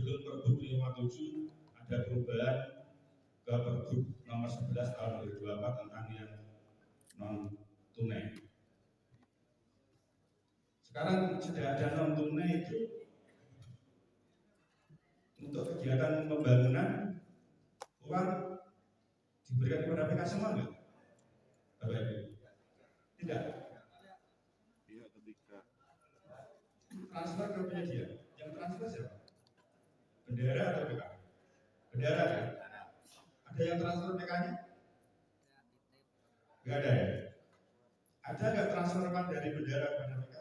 sebelum Pergub 57 ada perubahan ke Pergub nomor 11 tahun 2024 tentang yang non tunai. Sekarang sudah ada non tunai itu untuk kegiatan pembangunan uang diberikan kepada PK semua enggak? Bapak Ibu? Tidak. Pihak ketiga. Transfer ke penyedia. Yang transfer siapa? Bendera atau PK? Bendera kan? Ada yang transfer PK-nya? Enggak ada ya? Ada nggak transfer uang dari bendera kepada PK?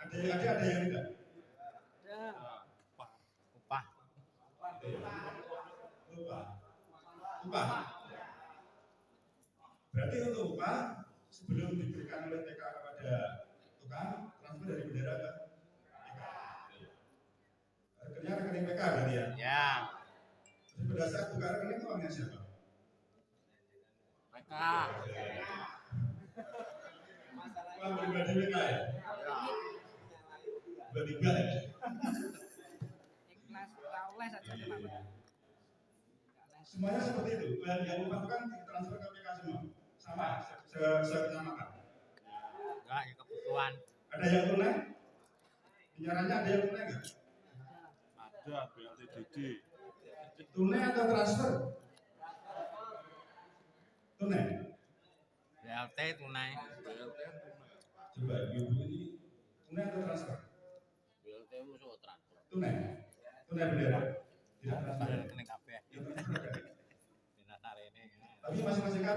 Ada yang tidak? Upah. Berarti untuk upah sebelum diberikan oleh TK kepada tukang, transfer dari bendera ke PK. Rekeningnya rekening PK berarti ya? Ya. Jadi pada saat buka rekening uangnya siapa? PK. Uang pribadi PK ya? Tiba-tiba ya? Ikhlas, oleh saja Pak. Semuanya seperti itu. Yang upah kan ditransfer ke PK semua. Sama, sekesamaan. Enggak, ya kebutuhan. Ada yang tunai? Penyarannya ada yang tunai nggak? Ada BLTDD. Tunai atau transfer? Tunai. BLT tunai. Coba ibu ini tunai atau transfer? BLT musuh transfer. Tunai. Tunai bendera. Tidak transfer. Rekening kabeh. Ini. Tapi masing-masing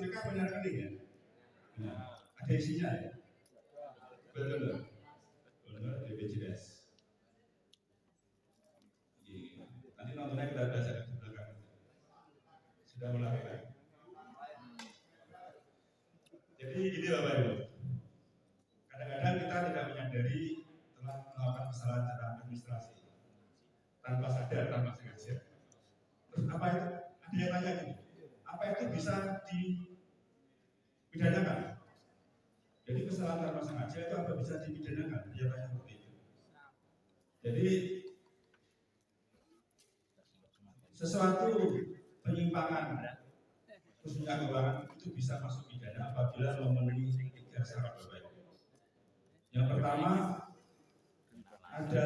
PK punya rekening ya? Nah, ada isinya ya? Betul. Benar BPJS. Nanti nontonnya kita baca di belakang. Sudah melakukan. Jadi gini Bapak Ibu. Kadang-kadang kita tidak menyadari telah melakukan kesalahan secara administrasi tanpa sadar, tanpa sengaja. Terus apa itu? Ada yang tanya gini, apa itu bisa dipidanakan? Jadi kesalahan tanpa sengaja itu apa bisa dipidanakan? Dia tanya seperti itu. Jadi sesuatu penyimpangan khususnya keuangan itu bisa masuk pidana apabila memenuhi 3 syarat Bapak Ibu. Yang pertama ada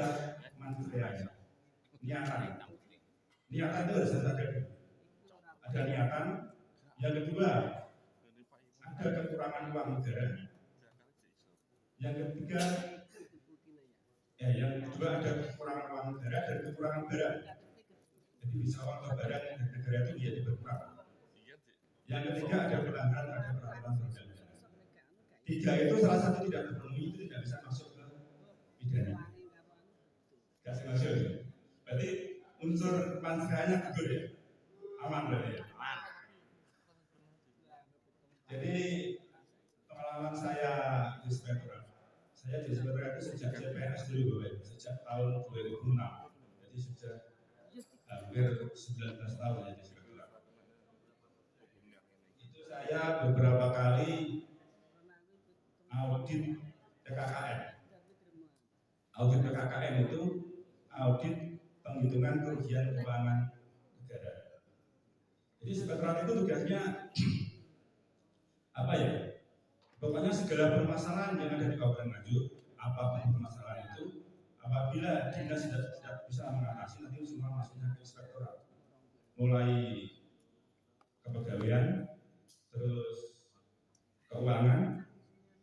manfaat, niatan. Niatan itu harus ada. Ada niatan. Yang kedua ada kekurangan uang negara. Yang ketiga yang kedua ada kekurangan uang negara dan kekurangan barang. Jadi bisa uang atau barang yang dari negara itu menjadi berkurang. Yang ketiga ada pelanggaran terhadap peraturan perundang-undangan. 3 itu salah satu tidak terpenuhi itu tidak bisa masuk ke pidana. Tidak sengaja. Berarti unsur manfaatnya gugur ya, aman berarti ya. Aman. Jadi pengalaman saya di inspektorat. Saya di inspektorat itu sejak CPNS dulu Bapak Ibu, sejak tahun 2006. Jadi sejak hampir 19 tahun ya di inspektorat. Itu saya beberapa kali audit PKKM. Audit PKKM itu audit penghitungan kerugian keuangan negara. Jadi inspektorat itu tugasnya apa ya? Pokoknya segala permasalahan yang ada di Kabupaten Nganjuk, apapun permasalahan itu, apabila dinas tidak bisa mengatasi, nanti semua masuknya ke inspektorat. Mulai kepegawaian, terus keuangan,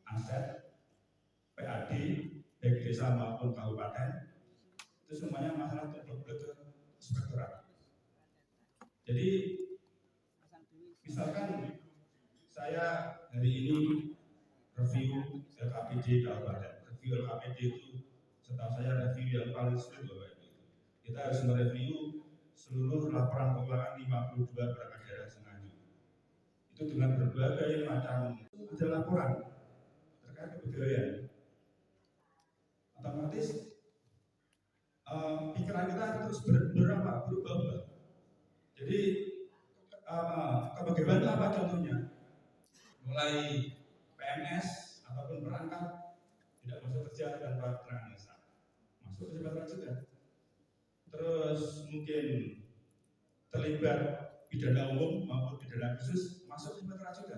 aset, PAD, baik desa maupun kabupaten, itu semuanya masalah untuk ke inspektorat. Jadi misalkan saya hari ini review LKPD kabupaten. Review LKPD itu setahu saya review yang paling sulit Bapak Ibu. Kita harus mereview seluruh laporan keuangan 52 perangkat daerah Nganjuk. Itu dengan berbagai macam ada laporan terkait kepegawaian. Otomatis pikiran kita terus berubah. Jadi kepegawaian itu apa contohnya? Mulai PNS ataupun perangkat tidak masuk kerja tanpa keterangan dasar. Inspektorat juga. Terus mungkin terlibat pidana umum maupun pidana khusus masuk Inspektorat juga.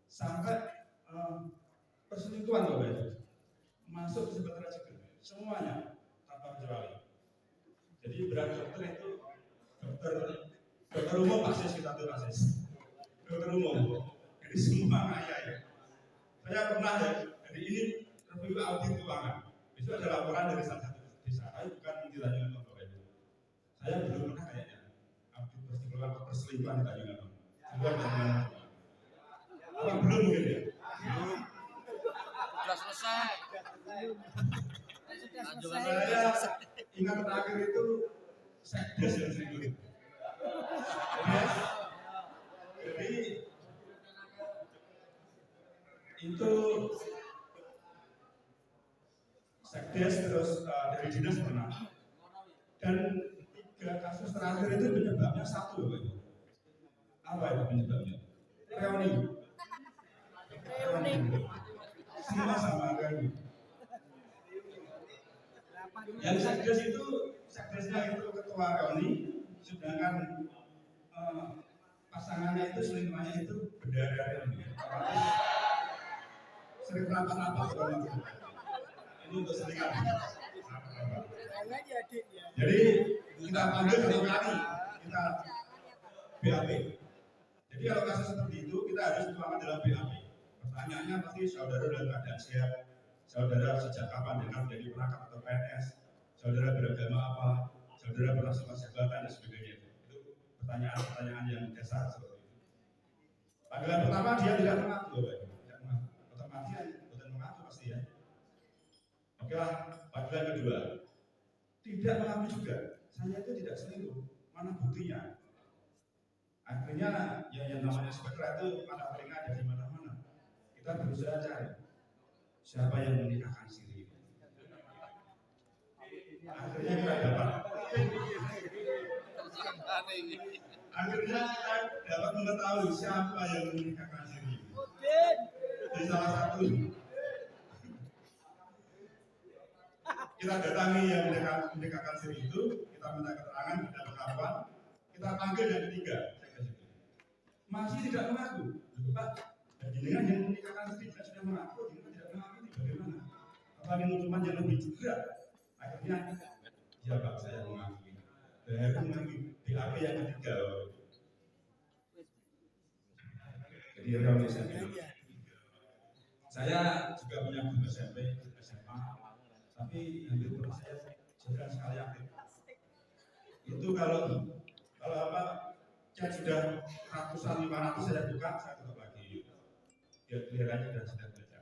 Sampai perselingkuhan Bapak Ibu masuk Inspektorat juga. Semuanya tanpa kecuali. Jadi berat dokter itu dokter umum pasis kita tuh pasis. Dokter umum. Jadi semua kaya ya. Saya pernah ya, jadi ini review audit keuangan. Itu ada laporan dari salah satu desa. Saya bukan ditanya Bapak Ibu. Saya belum pernah kayaknya audit perselingkuhan ditanya Bapak. Apa belum mungkin ya? Belum. Sudah selesai. Saya ingat terakhir itu sekdes yang selingkuh. Jadi itu sekdes terus dari dinas pernah. Dan 3 kasus terakhir itu penyebabnya satu Bapak Ibu. Apa itu penyebabnya? Reuni. Semua sama reuni. Yang sekdes itu sekdesnya itu ketua reuni, sedangkan pasangannya itu selingkuhannya itu bendahara reuni. Sering rapat-rapat orang itu. Ini untuk selingkuh. Jadi kita panggil 1 kali, kita BAP. Jadi kalau kasus seperti itu kita harus tuangkan dalam BAP. Pertanyaannya pasti saudara dalam keadaan sehat, saudara sejak kapan dengan menjadi perangkat atau PNS, saudara beragama apa, saudara pernah sekolah jabatan dan sebagainya. Itu pertanyaan-pertanyaan yang dasar seperti itu. Panggilan pertama dia tidak mengaku, Bapak. Tidak mengaku. Otomatis bukan mengaku pasti ya. Oke lah, panggilan kedua. Tidak mengaku juga. Saya itu tidak selingkuh. Mana buktinya? Akhirnya yang namanya inspektorat itu mata telinga ada di mana-mana. Kita berusaha cari siapa yang menikahkan siri. Akhirnya kita dapat. Akhirnya kita dapat mengetahui siapa yang menikahkan siri. Di salah satu kita datangi yang menikahkan siri itu, kita minta keterangan, kita pengakuan, kita panggil yang ketiga. Masih tidak mengaku, Pak. Jenengan yang menikahkan siri sudah mengaku, jenengan tidak mengaku ini bagaimana? Apa ini cuma yang lebih juga? Akhirnya, ya Pak, saya mengakui. Dari mengakui BAP yang ketiga. Jadi reuni saya juga punya guru SMP, SMA, tapi hampir pernah saya jarang sekali aktif. Itu kalau apa chat sudah ratusan 500 saya buka, saya tutup lagi. Biar kelihatannya sudah baca.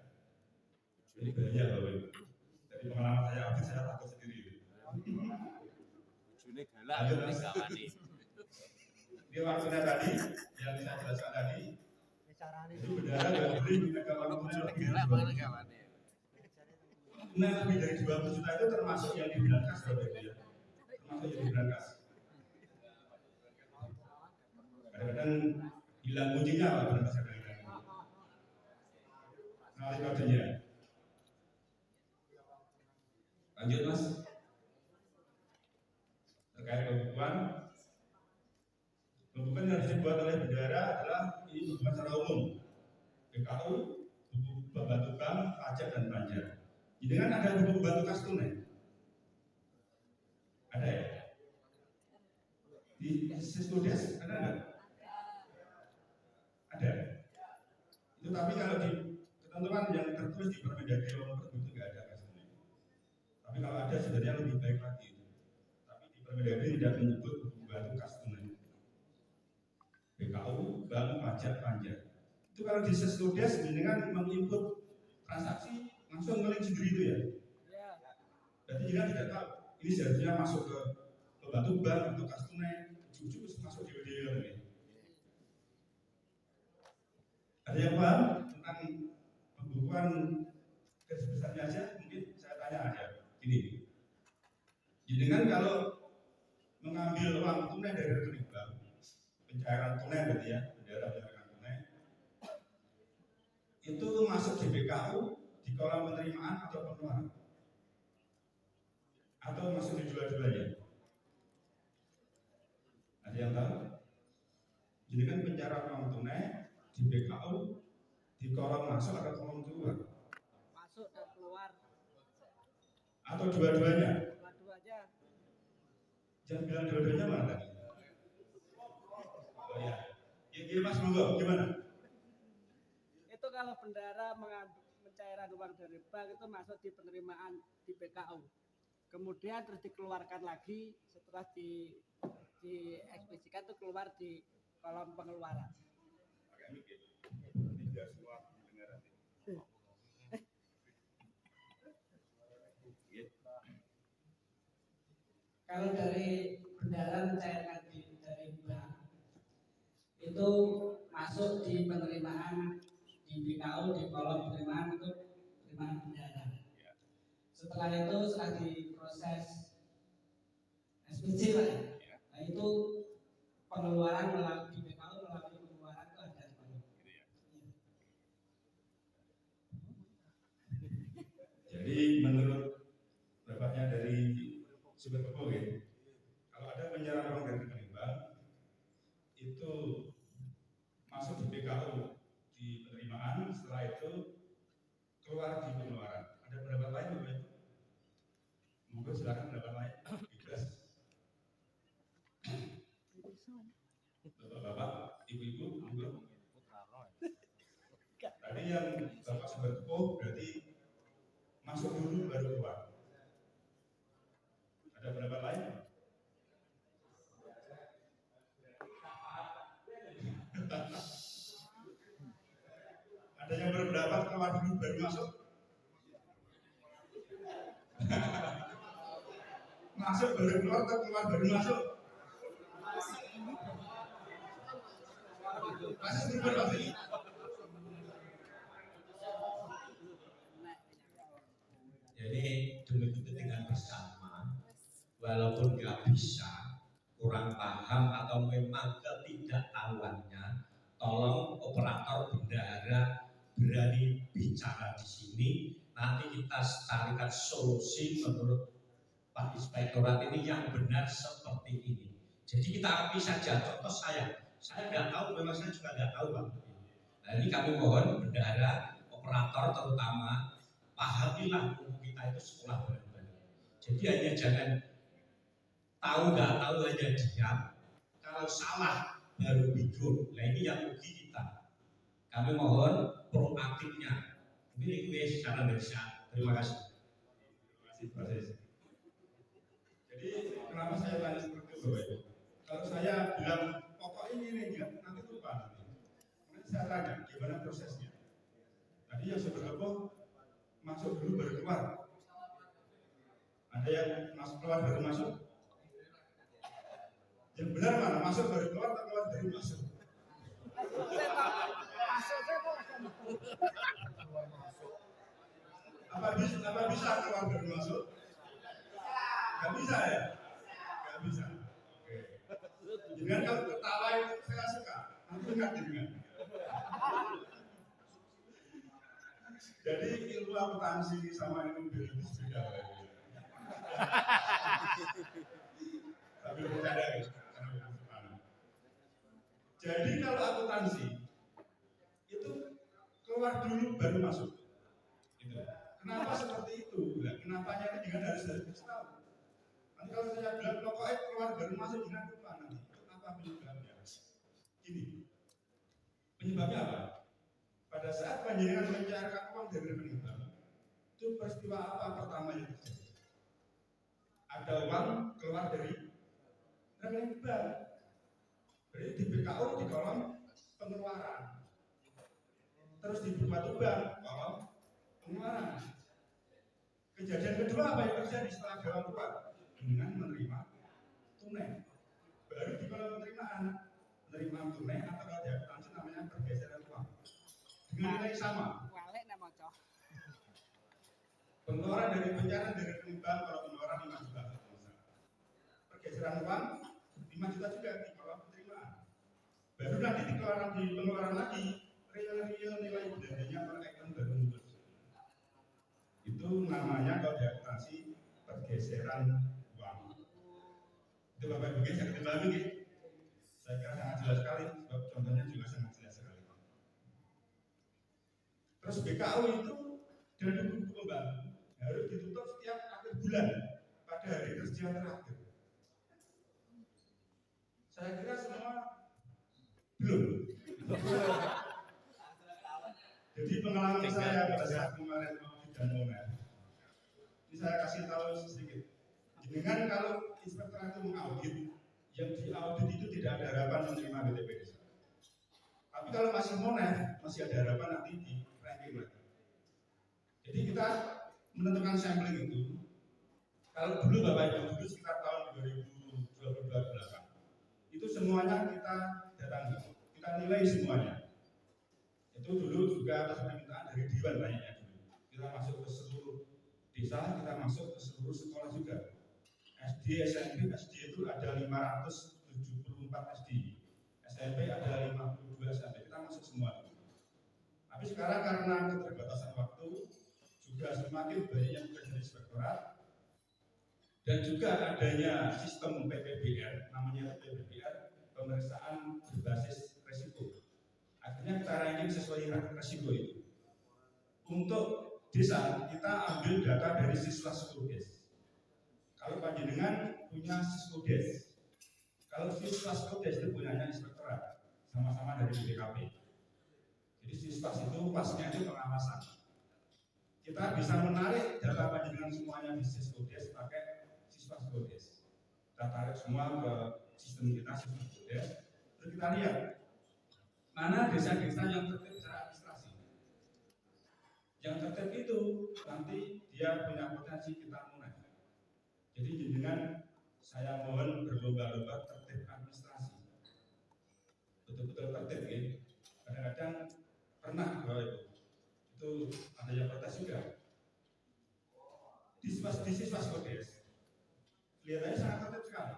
Jadi bahaya Bapak Ibu. Dari pengalaman saya aktif saya takut sendiri. Ujune galak nek gawane. Di waktunya tadi yang saya jelaskan tadi. Itu bendara nggak boleh memegang uang tunai lebih dari 20 juta. Nah, lebih dari 20 juta itu termasuk yang diberangkas Bapak Ibu ya. Termasuk yang diberangkas. Kadang-kadang hilang kuncinya Pak berangkas kadang-kadang. Nah, kodenya. Lanjut Mas. Terkait pembukuan yang harus dibuat oleh bendara adalah ini pembukuan secara umum. BKU, buku bantu bank, pajak dan pajak. Jadi kan ada buku bantu kas tunai. Ada ya? Di Siskodes ada nggak? Ada. Itu tapi kalau di ketentuan yang tertulis di Permendagri nomor itu nggak ada kas tunai. Tapi kalau ada sebenarnya lebih baik lagi. Tapi di Permendagri tidak menyebut buku bantu kas tunai. BKU, bank, pajak, pajak. Itu kalau di Siskodes dengan menginput transaksi langsung ngeling sendiri itu ya. Berarti jangan tidak tahu. Ini seharusnya masuk ke pembantu bank atau kas tunai, ujung-ujung masuk di WDL ini. Ada yang paham tentang pembukuan garis besarnya aja? Mungkin saya tanya aja. Gini, dengan kalau mengambil uang tunai dari rekening bank, pencairan tunai berarti ya, bendera pencairan tunai, itu masuk di BKU di kolom penerimaan atau pengeluaran, atau masuk di dua-duanya? Ada yang tahu? Jadi kan pencairan uang tunai di BKU di kolom masuk atau kolom keluar? Masuk dan keluar. Atau dua-duanya? Dua-duanya. Jangan bilang dua-duanya mana tadi? Oh ya. Ya Mas Monggo, gimana? Itu kalau bendahara mencairan uang dari bank itu masuk di penerimaan di BKU. Kemudian terus dikeluarkan lagi setelah diekspedisikan itu keluar di kolom pengeluaran. Agak mikir. Ini biar semua pendengaran. Kalau dari bendahara mencairkan dari bank itu masuk di penerimaan di BKU di kolom penerimaan itu penerimaan bendahara. Setelah itu setelah diproses SPC lah ya. Nah itu pengeluaran melalui di BKU melalui pengeluaran itu ada di kolom. Jadi menurut bapaknya dari Super Kepo ya, kalau ada pencairan uang dari rekening bank itu masuk di BKU di penerimaan, setelah itu keluar di pengeluaran. Ada pendapat lain Bapak? Monggo silakan pendapat lain. Bebas. Bapak, ibu-ibu, monggo. Tadi yang Bapak Super Kepo berarti masuk dulu baru keluar. Ada pendapat lain? Ada yang berpendapat keluar dulu baru masuk? Masuk baru keluar atau keluar baru masuk? Masuk dulu baru masuk. Jadi demi kepentingan bersama, walaupun nggak bisa, kurang paham atau memang ketidaktahuannya, tolong operator bendahara berani bicara di sini. Nanti kita carikan solusi menurut Pak Inspektorat ini yang benar seperti ini. Jadi kita akui saja. Contoh saya nggak tahu, memang saya juga nggak tahu Pak. Nah ini kami mohon bendahara, operator terutama, pahamilah umum kita itu sekolah bareng-bareng. Jadi hanya jangan tahu nggak tahu hanya diam. Kalau salah baru bingung. Nah ini yang rugi kita. Kami mohon proaktifnya. Mungkin itu saran dari saya. Terima kasih. Terima kasih Pak. Jadi kenapa saya tanya seperti itu Bapak Ibu? Kalau saya bilang pokoknya ini nanti lupa nanti. Kemudian saya tanya gimana prosesnya. Tadi yang seberapa masuk dulu baru keluar. Ada yang masuk keluar baru masuk. Yang benar mana? Masuk baru keluar atau keluar baru masuk? Apa bisa keluar baru masuk? Gak bisa ya? Gak bisa. Oke. Dengan kalau ketawa itu saya suka. Nanti dekat dengan. Jadi ilmu akuntansi sama ilmu biologi beda. Tapi bercanda guys. Jadi kalau akuntansi itu keluar dulu baru masuk. Itu. Kenapa seperti itu? Nah, kenapanya itu jangan harus tahu. Nanti kalau saya bilang pokoknya keluar baru masuk jangan lupa nanti. Apa penyebabnya? Ini penyebabnya apa? Pada saat panjenengan mencairkan uang dari rekening bank, itu peristiwa apa pertama yang terjadi? Ada uang keluar dari rekening bank. Berarti di BKU di kolom pengeluaran. Terus di Bupati Bank kolom pengeluaran. Kejadian kedua apa yang terjadi setelah uang keluar? Dengan menerima tunai. Baru di kolom penerimaan tunai atau kalau di akuntansi namanya pergeseran uang. Dengan nilai sama. Pengeluaran dari pencairan dari rekening bank kalau pengeluaran 5 juta. Pergeseran uang 5 juta juga di kolom penerimaan. Baru nanti di pengeluaran lagi real nilai belanjanya per item baru muncul. Itu namanya kalau di akuntansi pergeseran Itu Bapak Ibu jangan kembali ya. Saya kira sangat jelas sekali, sebab contohnya juga sangat jelas sekali. Terus BKU itu dan buku-buku pembantu harus ditutup setiap akhir bulan pada hari kerja terakhir. Saya kira semua belum. Jadi pengalaman saya pada saat kemarin mau dan momen, ini saya kasih tahu sedikit. Dengan kalau inspektorat itu mengaudit, yang diaudit itu tidak ada harapan menerima BTP desa. Tapi kalau masih monet, masih ada harapan nanti di ranking lagi. Jadi kita menentukan sampling itu. Kalau dulu Bapak Ibu dulu sekitar tahun 2022 itu semuanya kita datangi, kita nilai semuanya. Itu dulu juga atas permintaan dari Dewan kayaknya dulu. Kita masuk ke seluruh desa, kita masuk ke seluruh sekolah juga. SD, SMP, SD itu ada 574 SD, SMP ada 52 SMP, kita masuk semua. Tapi sekarang karena keterbatasan waktu, juga semakin banyak yang bekerja di inspektorat, dan juga adanya sistem PPBR, namanya PPBR, pemeriksaan berbasis resiko. Akhirnya kita ranking sesuai resiko itu. Untuk desa, kita ambil data dari siswa Skodes. Kalau panjenengan punya Skodes, kalau siswa Skodes itu punyanya inspektorat, sama-sama dari BPKP. Jadi siswa itu pasnya itu pengawasan. Kita bisa menarik data panjenengan semuanya di Skodes pakai siswa Skodes. Kita tarik semua ke sistem kita siswa Skodes. Terus kita lihat mana desa-desa yang tertib secara administrasi. Yang tertib itu nanti dia punya potensi kita mulai. Jadi jenengan saya mohon berlomba-lomba tertib administrasi. Betul-betul tertib ya. Kadang-kadang pernah itu ada yang protes juga. Di siswa Skodes kelihatannya sangat tertib sekali.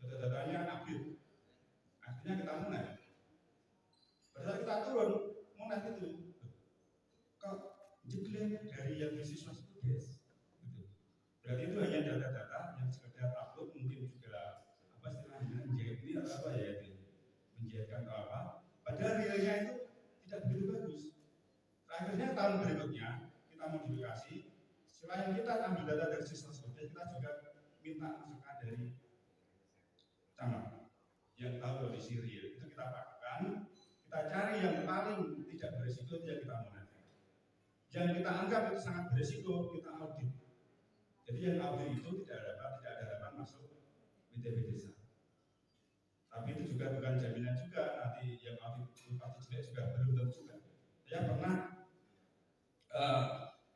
Data-datanya update. Akhirnya kita mulai. Pada saat kita turun, mulai itu kok jeglek dari yang di siswa Skodes. Berarti itu hanya data-data yang sekedar upload, mungkin juga apa istilahnya menjahit ini atau apa ya itu menjahitkan atau apa. Padahal realnya itu tidak begitu bagus. Akhirnya tahun berikutnya kita modifikasi. Selain kita ambil data dari siswa Skodes, kita juga minta masukan dari camat yang tahu kondisi real. Itu kita pakai. Kita cari yang paling tidak berisiko yang kita monitor. Yang kita anggap itu sangat berisiko kita audit. Jadi yang audit itu tidak ada harapan masuk BTP desa. Tapi itu juga bukan jaminan juga nanti yang audit itu pasti jelek juga belum tentu juga. Saya pernah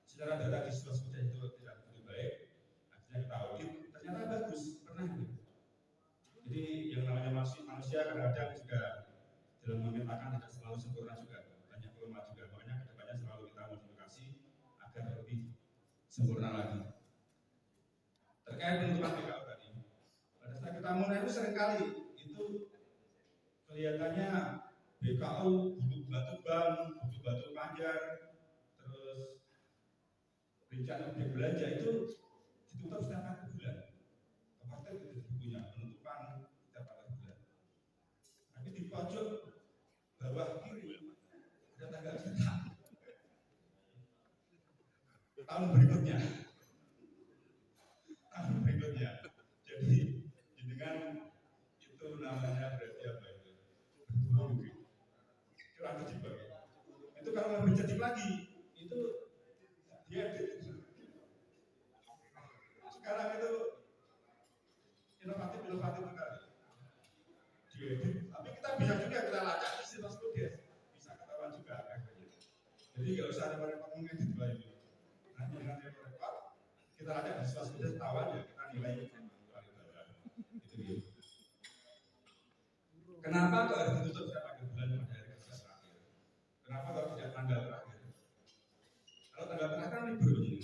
secara data di siswa Skodes itu tidak begitu baik, akhirnya kita audit ternyata bagus, pernah gitu. Jadi yang namanya manusia kadang-kadang juga dalam memetakan tidak selalu sempurna juga, banyak kelemahan juga. Makanya kedepannya selalu kita modifikasi agar lebih sempurna lagi. Terkait penutupan BKU tadi, pada saat kita mulai itu seringkali itu kelihatannya BKU butuh batu bang, butuh batu panjar, terus rencana objek belanja itu ditutup setiap akhir bulan. Kepartai itu bukunya penutupan setiap akhir bulan. Tapi di pojok bawah kiri ada tanggal cetak tahun berikutnya. Jadi dengan itu namanya berarti apa itu? Kurang kecil itu kalau lebih cedik lagi itu dia sekarang itu inovatif sekali. Tapi kita bisa juga kita lacak di siswa Skodes, bisa ketahuan juga akhirnya. Jadi nggak usah ada repot mengedit lagi. Nanti dengan repot kita lacak di siswa Skodes ketahuan ya kita nilai. Itu dia. Kenapa kok harus ditutup setiap akhir bulan pada hari kerja terakhir? Kenapa kok tidak tanggal terakhir? Kalau tanggal terakhir kan libur begini.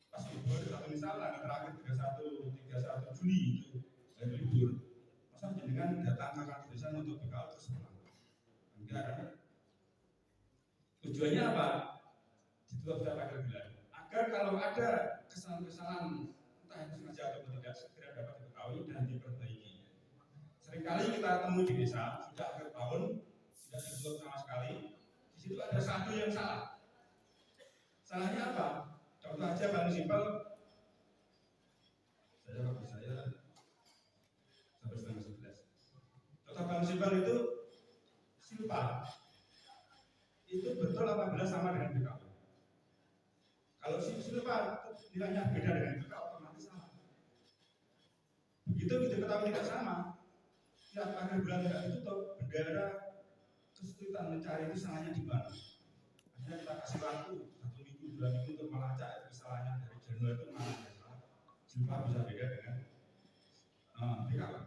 Pas libur satu misalnya terakhir 31 Juli itu hari libur. Masa jenengan datang ke kantor desa untuk BKU terus pulang? Enggak kan? Tujuannya apa? Ditutup setiap akhir bulan. Agar kalau ada kesalahan-kesalahan entah itu sengaja atau tidak segera dapat diketahui. diketahui dan diperbaiki. Seringkali kita temui di desa sudah akhir tahun tidak ditutup sama sekali. Di situ ada satu yang salah. Salahnya apa? Contoh aja paling simpel. Waktu saya sampai setengah 11. Contoh paling simpel itu silpa. Itu betul apabila sama dengan BKU. Kalau silpa nilainya beda dengan BKU otomatis sama. Begitu kita ketahui tidak sama, tiap akhir bulan tidak ditutup, bendera kesulitan mencari itu salahnya di mana. Akhirnya kita kasih waktu 1 minggu, 2 minggu untuk melacak kesalahannya dari Januari itu mana yang salah. Silpa bisa beda dengan BKU.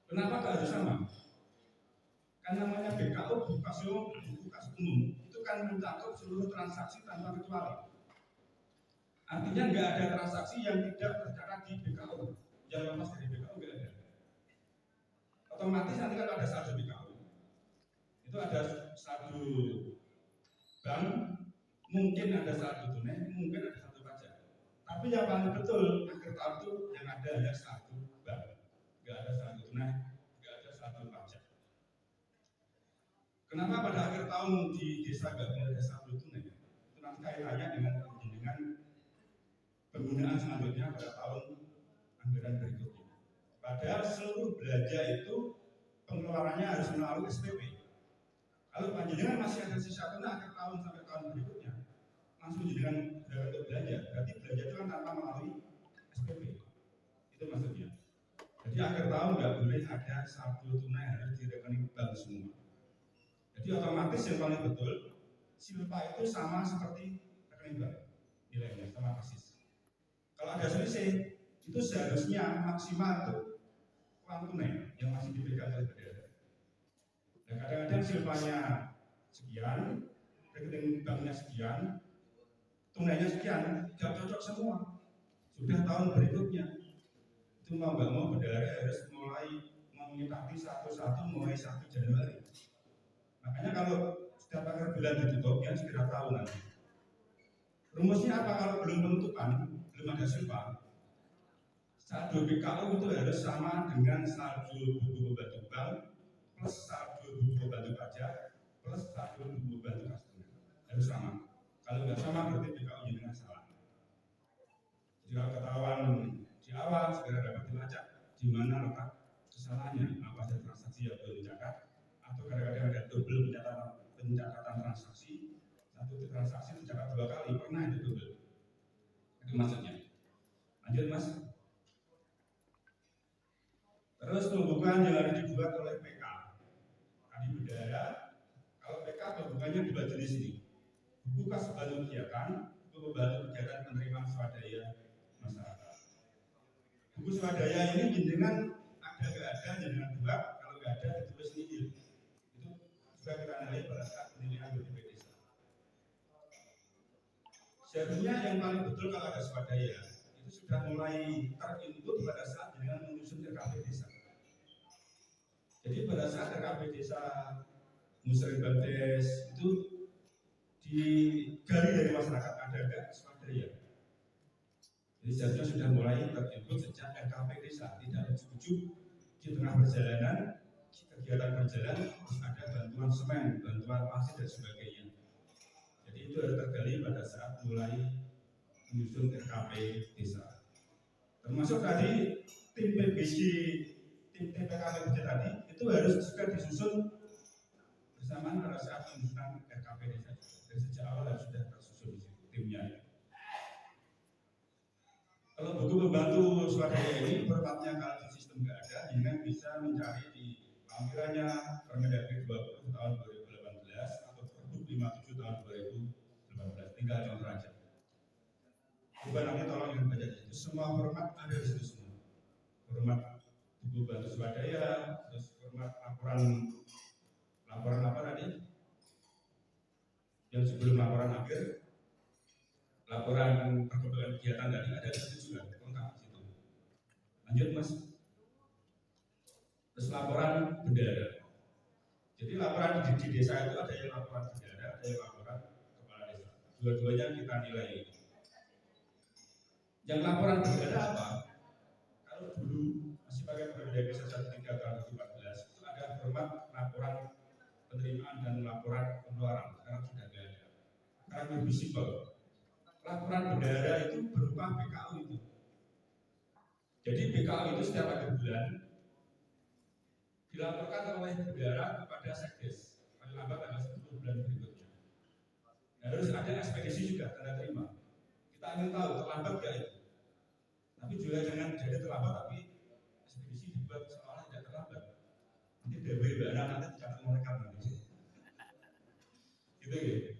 Kenapa tak harus sama? Kan namanya BKU buku kas umum itu kan mencakup seluruh transaksi tanpa kecuali. Artinya nggak ada transaksi yang tidak tercatat di BKU, yang lepas dari BKU nggak ada. Otomatis nanti kalau ada saldo BKU, itu ada saldo bank, mungkin ada saldo tunai, mungkin ada saldo pajak. Tapi yang paling betul akhir tahun itu yang ada hanya saldo bank, nggak ada saldo tunai, nggak ada saldo pajak. Kenapa pada akhir tahun di desa nggak ada saldo tunai? Itu nanti kaitannya dengan penggunaan selanjutnya pada tahun anggaran berikutnya. Padahal seluruh belanja itu pengeluarannya harus melalui SPP. Kalau panjenengan masih ada sisa tunai akhir tahun sampai tahun berikutnya, langsung jenengan untuk belanja. Berarti belanja itu kan tanpa melalui SPP. Itu maksudnya. Jadi akhir tahun nggak boleh ada saldo tunai harus di rekening bank semua. Jadi otomatis yang paling betul silpa itu sama seperti rekening bank, nilainya sama persis. Kalau ada selisih itu seharusnya maksimal itu uang tunai yang masih dipegang oleh bendera. Nah kadang-kadang silpanya sekian, rekening banknya sekian, tunainya sekian, tidak cocok semua. Sudah tahun berikutnya itu mau nggak mau bendera harus mulai menyikapi satu-satu mulai 1 Januari. Makanya kalau setiap akhir bulan ditutup, yang segera tahu nanti. Rumusnya apa kalau belum penutupan, belum ada silpa? Saldo BKU itu harus sama dengan saldo buku pembantu bank plus saldo buku pembantu pajak plus saldo buku pembantu kas tunai. Harus sama. Kalau nggak sama berarti BKU dengan salah. Jadi kalau ketahuan di awal segera dapat dilacak di mana letak kesalahannya, apa saja transaksi yang belum dicatat, atau kadang-kadang ada double pencatatan transaksi, satu transaksi tercatat 2 kali, pernah itu double. Itu maksudnya. Lanjut mas. Terus pembukaan yang harus dibuat oleh PK. Tadi bendera, kalau PK pembukaannya 2 jenis ini. Buku kas pembantu kegiatan, buku pembantu kegiatan penerimaan swadaya masyarakat. Buku swadaya ini jenengan ada nggak ada, jenengan buat, kalau nggak ada ditulis nihil. Itu juga kita nilai pada saat penilaian BPP desa. Seharusnya yang paling betul kalau ada swadaya itu sudah mulai terinput pada saat jenengan menyusun RKP desa. Jadi pada saat RKP desa Muslim Baptis itu digali dari masyarakat ada nggak swadaya. Jadi seharusnya sudah mulai terinput sejak RKP desa, tidak ujuk-ujuk di tengah perjalanan kegiatan berjalan terus ada bantuan semen, bantuan pasir dan sebagainya. Jadi itu harus tergali pada saat mulai menyusun RKP desa. Termasuk tadi tim PBG, tim TPKP tadi itu harus juga disusun bersamaan pada saat penyusunan RKP desa. Dari sejak awal harus sudah tersusun timnya. Kalau buku pembantu swadaya ini formatnya kalau di sistem nggak ada, jangan bisa mencari di lampirannya Permendagri 20 tahun 2018 atau Pergub 57 tahun 2018. Tinggal contoh aja. Coba nanti tolong yang baca itu semua format ada di situ semua. Format buku pembantu swadaya, terus format laporan apa tadi? Yang sebelum laporan akhir. Laporan perkembangan kegiatan tadi ada di situ juga, lengkap di situ. Lanjut mas. Terus laporan bendera. Jadi laporan di desa itu ada yang laporan bendera, ada yang laporan kepala desa. Dua-duanya kita nilai. Yang laporan bendera apa? penerimaan dan laporan pengeluaran sekarang sudah tidak ada. Sekarang lebih simpel. Laporan bendahara itu berupa BKU itu. Jadi BKU itu setiap akhir bulan dilaporkan oleh bendahara kepada Sekdes paling lambat tanggal 10 bulan berikutnya. Nah, harus ada ekspedisi juga tanda terima. Kita ingin tahu terlambat nggak itu. Tapi juga jangan jadi terlambat tapi ekspedisi dibuat seolah tidak terlambat. Nanti DW nanti dicatat mereka nanti. Gitu ya.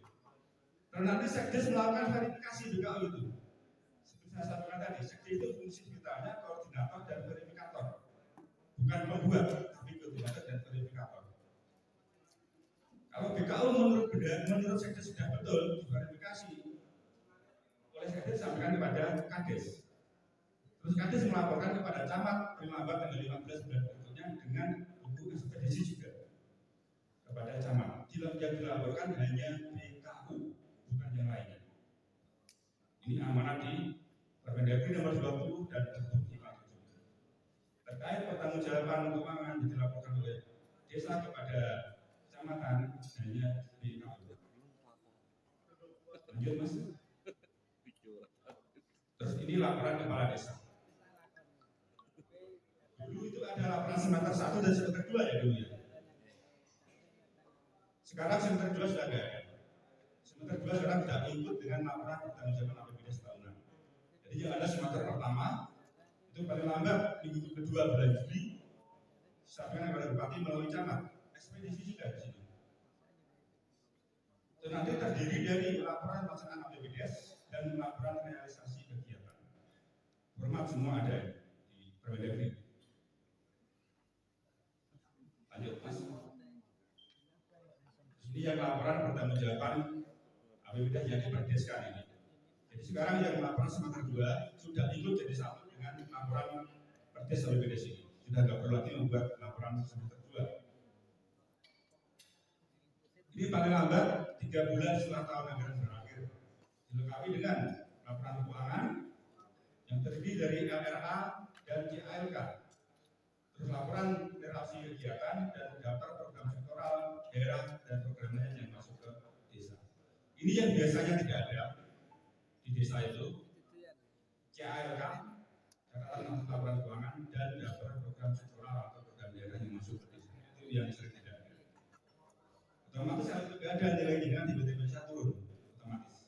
Dan nanti Sekdes melakukan verifikasi BKU itu. Seperti saya sampaikan tadi, Sekdes itu fungsi kitanya koordinator dan verifikator, bukan pembuat, tapi koordinator dan verifikator. Kalau BKU menurut Sekdes sudah betul diverifikasi oleh Sekdes sampaikan kepada Kades. Terus Kades melaporkan kepada camat paling lambat tanggal 15 bulan berikutnya dengan buku ekspedisi juga kepada camat. Yang dilaporkan hanya BKU, bukan yang lainnya. Ini amanat di Permendagri nomor 20 dan Pergub 57. Terkait pertanggungjawaban keuangan yang dilaporkan oleh desa kepada kecamatan hanya BKU. Lanjut Mas. Terus ini laporan kepala desa. Dulu itu ada laporan semester 1 dan semester 2 ya dulu ya. Sekarang semester 2 sudah ada. Semester 2 sekarang tidak ikut dengan laporan pertanggungjawaban APBD tahunan. Jadi yang ada semester pertama itu paling lambat minggu kedua bulan Juli disampaikan kepada bupati melalui camat. Ekspedisi juga di sini. Dan nanti terdiri dari laporan pelaksanaan APBD dan laporan realisasi kegiatan. Format semua ada di Permendagri. Lanjut Mas. Ini yang laporan pertanggungjawaban APBD yang diperdeskan ini. Jadi sekarang yang laporan semester 2 sudah ikut jadi satu dengan laporan perdes APBD ini. Sudah nggak perlu lagi membuat laporan semester 2. Ini paling lambat 3 bulan setelah tahun anggaran berakhir. Dilengkapi dengan laporan keuangan yang terdiri dari LRA dan CALK. Terus laporan relasi kegiatan dan daftar program sektoral daerah dan program lain yang masuk ke desa. Ini yang biasanya tidak ada di desa itu. CALK, catatan laporan keuangan dan daftar program sektoral atau program daerah yang masuk ke desa. Itu yang sering tidak ada. Otomatis kalau tidak ada nilainya kan tiba-tiba bisa turun otomatis.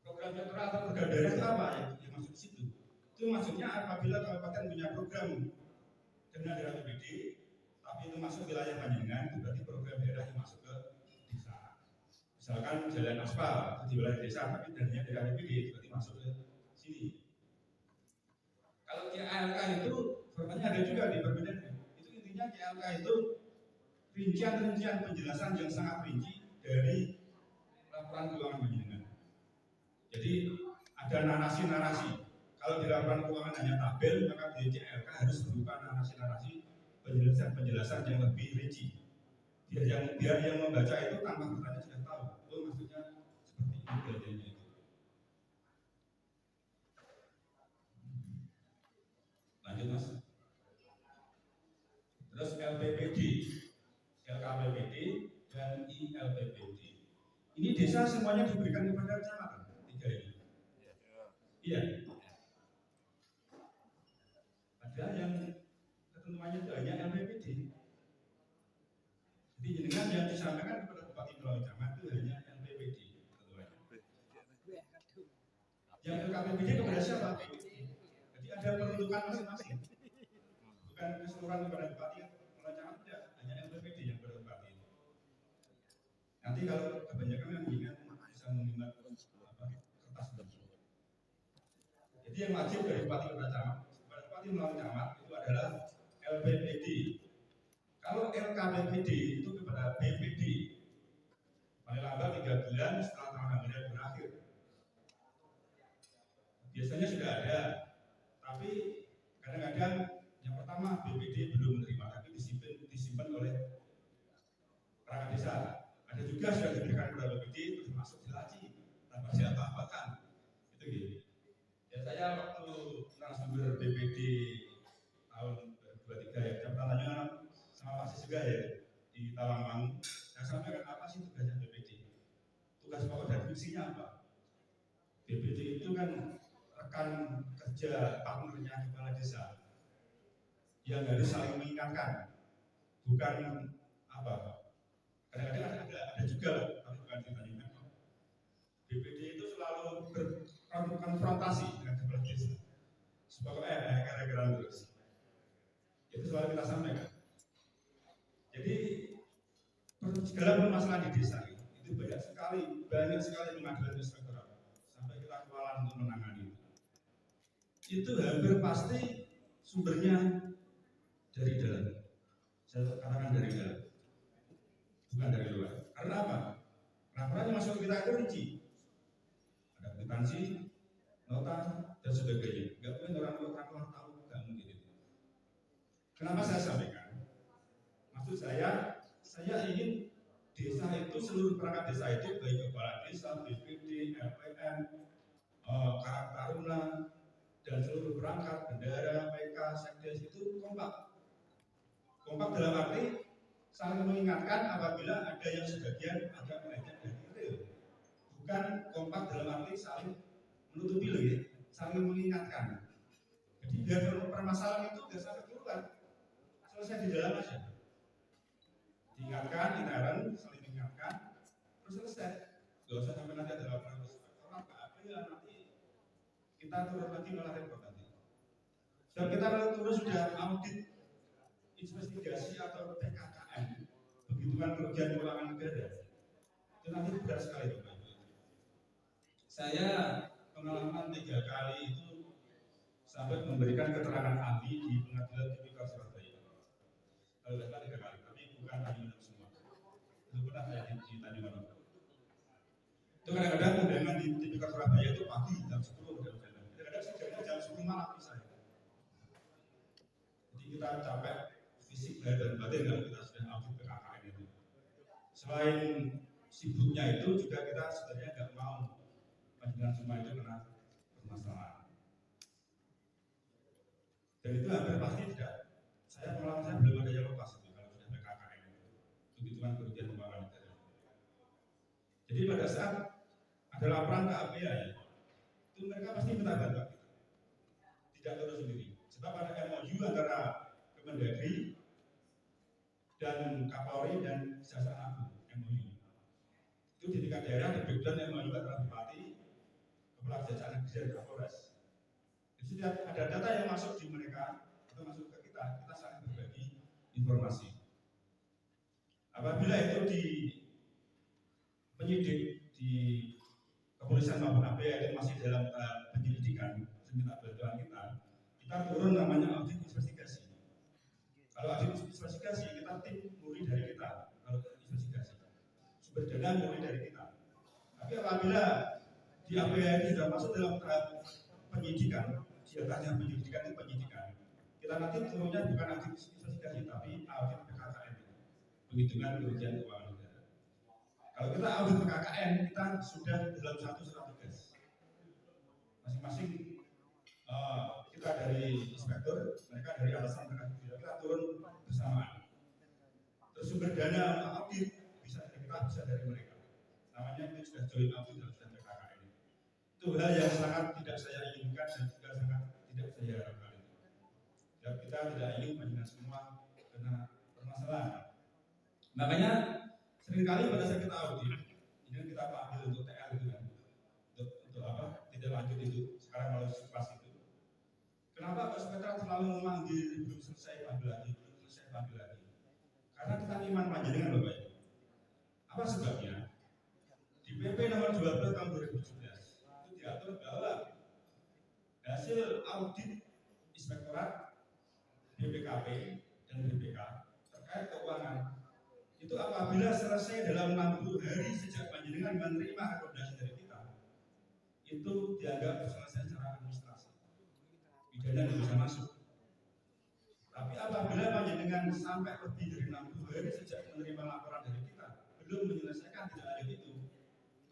Program sektoral atau program daerah itu apa yang masuk ke situ? Itu maksudnya apabila kabupaten punya program dana dari APBD, tapi itu masuk wilayah Panjenengan, itu berarti program daerah yang masuk ke desa. Misalkan jalan aspal di wilayah desa, tapi dananya dari APBD, berarti masuk ke sini. Kalau CALK itu, formatnya ada juga di Permendagri. Itu intinya CALK itu rincian-rincian penjelasan yang sangat rinci dari laporan keuangan Panjenengan. Jadi ada narasi-narasi. Kalau di laporan keuangan hanya tabel, maka di CLK harus berupa narasi-narasi penjelasan yang lebih rinci. Biar yang membaca itu tanpa bertanya sudah tahu. Oh maksudnya seperti ini belanjanya itu. Lanjut Mas. Terus LPPD, LKPPD dan ILPPD. Ini desa semuanya diberikan kepada kecamatan. 3 ini. Iya. Ada yang ketentuannya itu hanya LPPD. Jadi jenengan yang disampaikan kepada bupati melalui camat itu hanya LPPD ketentuannya. Yang LKPPD kepada siapa? Jadi ada peruntukan masing-masing. Bukan keseluruhan kepada bupati melalui camat tidak, hanya LPPD yang kepada bupati. Nanti kalau kebanyakan yang ingat bisa menghemat kertas. Jadi yang wajib dari bupati kepada camat melalui camat itu adalah LPPD. Kalau LKPPD itu kepada BPD paling lambat 3 bulan setelah tahun anggaran berakhir. Biasanya sudah ada, tapi kadang-kadang yang pertama BPD belum menerima, tapi disimpan oleh perangkat desa. Ada juga sudah diberikan kepada BPD terus masuk di laci tanpa diapa-apakan. Itu gitu. Ya saya waktu narasumber BPD tahun 2023 ya, jabatan Tanjungan sama Pak Sis juga ya di BPD itu kan rekan kerja partnernya kepala desa yang harus saling mengingatkan, bukan apa. Kadang-kadang ada juga lah, tapi bukan ditanya. BPD itu selalu berkonfrontasi dengan kepala desa. Pokoknya kira-kira terus. Itu selalu kita sampaikan. Jadi segala permasalahan di desa itu banyak sekali pengaduan inspektorat sampai kita kewalahan untuk menangani itu hampir pasti sumbernya dari dalam. Saya katakan dari dalam, bukan dari luar. Karena apa? Laporan yang masuk kita itu rinci, ada kwitansi, nota dan sebagainya. Enggak mungkin orang tahu, enggak mungkin itu. Kenapa saya sampaikan? Maksud saya ingin desa itu, seluruh perangkat desa itu, baik kepala desa, BPD, RPM, Karang Taruna, dan seluruh perangkat, bendara, PK, Sekdes itu kompak. Kompak dalam arti saling mengingatkan apabila ada yang sebagian agak melenceng dari real. Bukan kompak dalam arti saling menutupi loh ya, saling mengingatkan. Jadi biar permasalahan itu tidak sampai keluar, selesai di dalam aja. Diingatkan, intern, saling mengingatkan, terus selesai. Gak usah sampai nanti ada laporan orang ya nanti kita turun lagi malah repot nanti. Dan kita kalau turun sudah audit investigasi atau PKKM, penghitungan kerugian keuangan negara, itu nanti berat sekali Bapak Ibu. Saya pengalaman 3 kali itu sampai memberikan keterangan ahli di Pengadilan Tipikor Surabaya. Kalau tidak salah 3 kali, tapi bukan kami semua. Itu pernah saya di Tanjung. Itu kadang-kadang undangan di Tipikor Surabaya itu pagi jam 10 kadang-kadang sidangnya jam 10 malam misalnya. Jadi kita capek fisik dan batin kalau kita sudah audit PKKN itu. Selain sibuknya itu juga kita sebenarnya nggak mau panjangan semua itu kena permasalahan. Dan itu hampir pasti tidak. Pengalaman saya belum ada yang lepas itu kalau sudah PKKN itu. Penghitungan kerugian keuangan negara. Jadi pada saat ada laporan ke APA ya, itu mereka pasti minta bantuan kita. Tidak terus sendiri. Sebab ada MOU antara Kemendagri dan Kapolri dan Kejaksaan Agung MOU. Itu di tingkat daerah di background MOU antara Bupati, Kepala Kejaksaan Negeri dan Kapolres. Jadi setiap ada data yang masuk di mereka atau masuk ke kita saling berbagi informasi. Apabila itu di penyidik di kepolisian maupun APA itu masih dalam penyelidikan, minta bantuan kita turun namanya audit investigasi. Kalau audit investigasi kita tim murni dari kita. Kalau investigasi sumber dana murni dari kita. Tapi apabila di APA ini sudah masuk dalam tahap penyidikan, di atasnya penyidikan itu penyidikan. Kita nanti turunnya bukan audit investigasi tapi audit PKKN, penghitungan kerugian keuangan negara. Kalau kita audit PKKN, kita sudah dalam satu surat tugas. Masing-masing kita dari inspektur, mereka dari alasan kita turun bersamaan. Terus sumber dana untuk audit bisa dari kita, bisa dari mereka. Namanya itu sudah joint audit dan sudah PKKN. Itu hal yang sangat tidak saya inginkan dan juga sangat tidak saya harapkan. Dan kita tidak ingin panjenengan semua kena permasalahan. Makanya seringkali pada saat kita audit, ini kita panggil untuk TL itu kan, untuk apa? Tidak lanjut itu. Sekarang kalau pas itu. Kenapa Pak Sekretariat selalu memanggil belum selesai panggil lagi, belum selesai panggil lagi? Karena kita iman panjenengan Bapak Ibu. Apa sebabnya? Di PP nomor 12 tahun 2017 itu diatur bahwa hasil audit inspektorat BPKP dan BPK terkait keuangan itu apabila selesai dalam 60 hari sejak panjenengan menerima rekomendasi dari kita, itu dianggap selesai secara administrasi. Pidana tidak bisa masuk. Tapi apabila panjenengan sampai lebih dari 60 hari sejak menerima laporan dari kita, belum menyelesaikan tidak ada itu,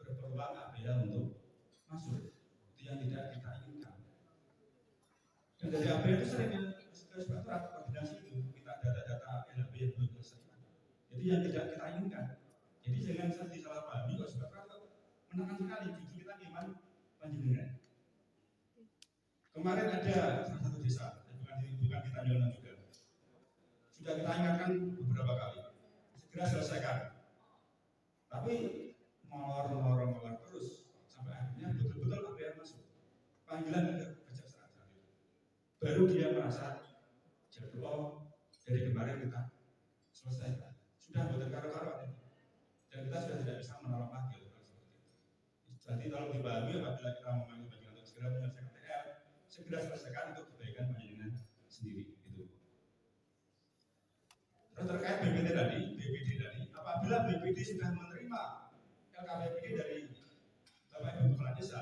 berpeluang APA untuk masuk. Itu yang tidak kita inginkan. Dan dari APA itu sering inspektorat koordinasi itu kita data-data LHB yang belum selesai. Jadi yang tidak kita inginkan. Jadi jangan disalahpahami kalau inspektorat menekan sekali. Justru kita iman panjenengan. Kemarin ada salah satu desa, bukan di Tanjungan juga, sudah kita ingatkan beberapa kali, segera selesaikan. Tapi molor terus sampai akhirnya betul-betul APR masuk. Panggilan tidak kejaksaan saat itu. Baru dia merasa jadwal dari kemarin kita selesaikan. Sudah buat karu-karuan itu. Dan kita sudah tidak bisa menolak lagi seperti itu. Jadi tolong dipahami apabila kita memanggil panjenengan untuk segera menyelesaikan TR, segera selesaikan untuk kebaikan panjenengan sendiri. Gitu. Terus terkait BPD tadi, apabila BPD sudah menerima LKPPD dari Bapak Ibu Kepala Desa,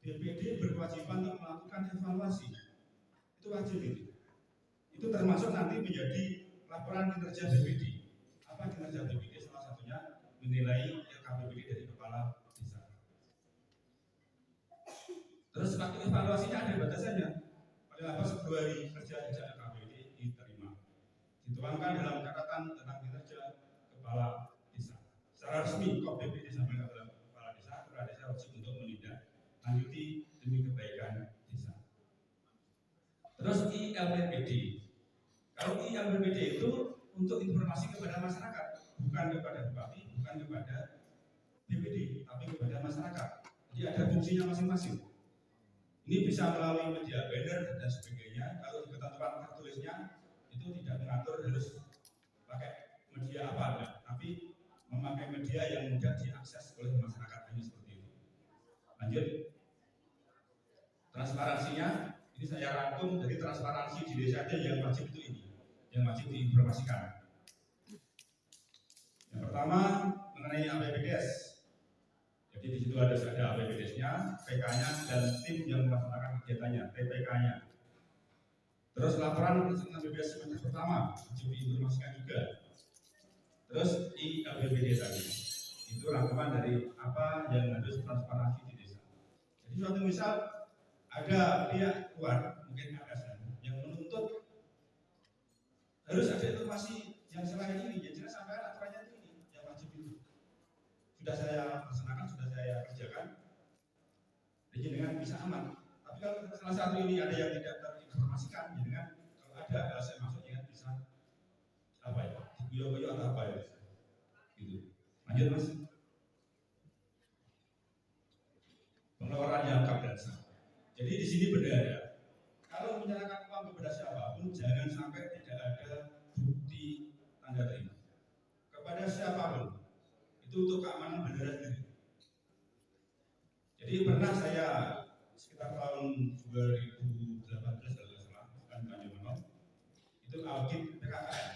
BPD berkewajiban untuk melakukan evaluasi. Itu wajib itu. Itu termasuk nanti menjadi laporan kinerja BPD. Apa kinerja BPD? Salah satunya menilai LKPPD dari Kepala Desa. Terus waktu evaluasinya ada batasannya. Paling lambat 10 hari kerja sejak LKPPD diterima. Dituangkan dalam catatan tentang kinerja Kepala Desa. Secara resmi, kop BPD sampai kepada Kepala Desa wajib untuk menindaklanjuti demi kebaikan desa. Terus ILPPD. Kalau ILPPD itu untuk informasi kepada masyarakat, bukan kepada bupati, bukan kepada BPD, tapi kepada masyarakat. Jadi ada fungsinya masing-masing. Ini bisa melalui media banner dan sebagainya. Kalau di ketentuan tertulisnya itu tidak mengatur harus pakai media apa, enggak, tapi memakai media yang mudah diakses oleh masyarakat. Ini seperti itu. Lanjut. Transparansinya, ini saya rangkum dari transparansi di desa aja yang wajib itu ini, yang wajib diinformasikan. Yang pertama mengenai APBDes. Jadi di situ ada APBDes-nya, PK-nya dan tim yang melaksanakan kegiatannya, TPK-nya. Terus laporan pelaksanaan APBDes semester pertama wajib diinformasikan juga. Terus IAPBD tadi, itu rangkuman dari apa yang harus transparansi di desa. Jadi suatu misal ada pihak luar, mungkin atasan, yang menuntut harus ada informasi yang selain ini, ya jelas sampai aturannya itu ini, yang wajib itu. Sudah saya laksanakan, sudah saya kerjakan, jadi dengan bisa aman. Tapi kalau salah satu ini ada yang tidak terinformasikan, jadi kan kalau ada saya masuk, ya bisa apa ya, diguyo-guyo atau apa ya, gitu. Lanjut mas. Pengeluaran yang lengkap dan sah. Jadi di sini benar ya. Kalau menyerahkan uang kepada siapapun, jangan sampai tidak ada bukti tanda terima. Kepada siapapun, itu untuk keamanan bendera sendiri. Jadi pernah saya sekitar tahun 2018 kalau tidak salah, bukan Tanjung, itu audit PKKN.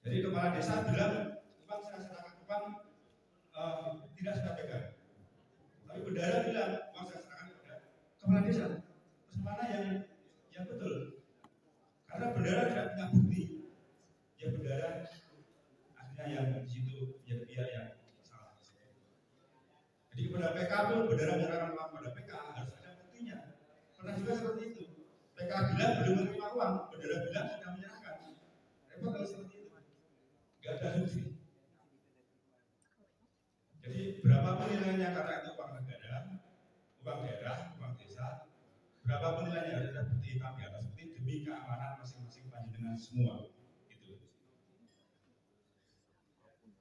Jadi kepala desa bilang uang saya serahkan uang tidak saya pegang. Tapi bendara bilang uang saya serahkan kepada kepala desa. Terus mana yang betul? Karena bendara tidak punya bukti. Ya bendara akhirnya yang di situ ya pihak yang salah. Jadi kepada PK pun bendara menyerahkan uang kepada PK harus ada buktinya. Pernah juga seperti itu. PK bilang belum menerima uang, bendara bilang sudah menyerahkan. Repot kalau seperti itu. Gak ada bukti. Jadi berapapun nilainya karena itu uang negara, uang daerah, uang desa, berapapun nilainya harus ada bukti hitam di atas bukti demi keamanan masing-masing panjenengan semua. Gitu.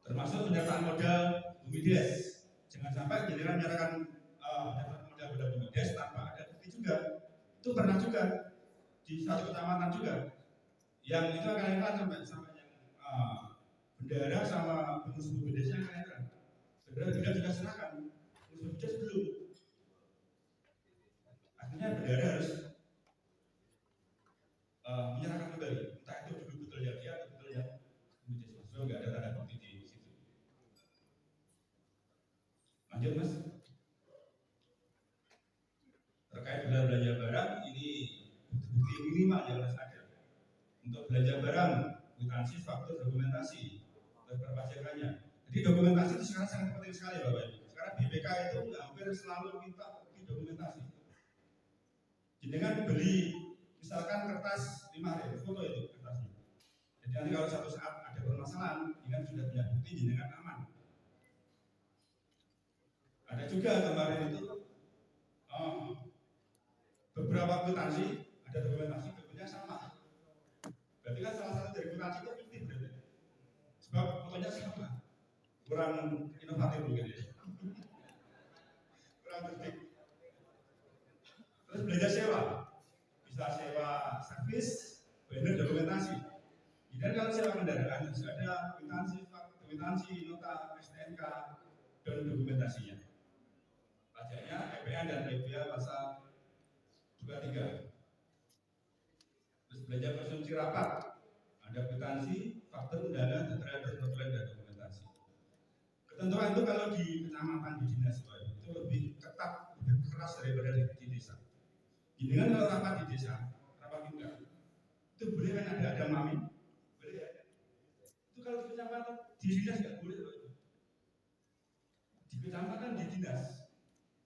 Termasuk penyertaan modal BUMDes. Jangan sampai jenderal menyerahkan penyertaan modal pada BUMDes tanpa ada bukti juga. Itu pernah juga di satu kecamatan juga. Yang itu akan sampai yang bendara sama pengurus BUMDesnya akan bendara tidak juga serahkan, pengurus BUMDes belum. Akhirnya bendara harus menyerahkan kembali. Entah itu betul-betul ya dia atau betul ya BUMDes. So nggak ada tanda bukti di situ. Lanjut mas. Terkait belanja barang ini bukti minimal yang harus ada. Untuk belanja barang, kwitansi, faktur, dokumentasi, dan perpajakannya. Jadi dokumentasi itu sekarang sangat penting sekali Bapak Ibu. Sekarang BPK itu hampir selalu minta bukti dokumentasi. Jenengan beli misalkan kertas 5 hari, foto itu kertasnya. Jadi nanti kalau satu saat ada permasalahan, jenengan sudah punya bukti, jenengan aman. Ada juga kemarin itu beberapa kwitansi, ada dokumentasi bentuknya sama. Berarti kan salah satu dari kwitansi itu fiktif berarti. Sebab fotonya sama. Kurang inovatif mungkin ya. Kurang tertib. Terus belanja sewa. Bisa sewa servis, banner dokumentasi. Dan kalau sewa kendaraan harus ada kwitansi, nota STNK, dan dokumentasinya. Pajaknya EPA dan EPA pasal 23. Terus belanja konsumsi rapat, ada kwitansi, faktur undangan, terhadap notulen dan dokumentasi. Ketentuan itu kalau di kecamatan di dinas itu lebih ketat, lebih keras daripada di desa. Dengan kalau rapat di desa, rapat juga, itu boleh kan ada mami, boleh ya. Itu kalau di kecamatan di dinas nggak boleh loh itu. Di kecamatan di dinas,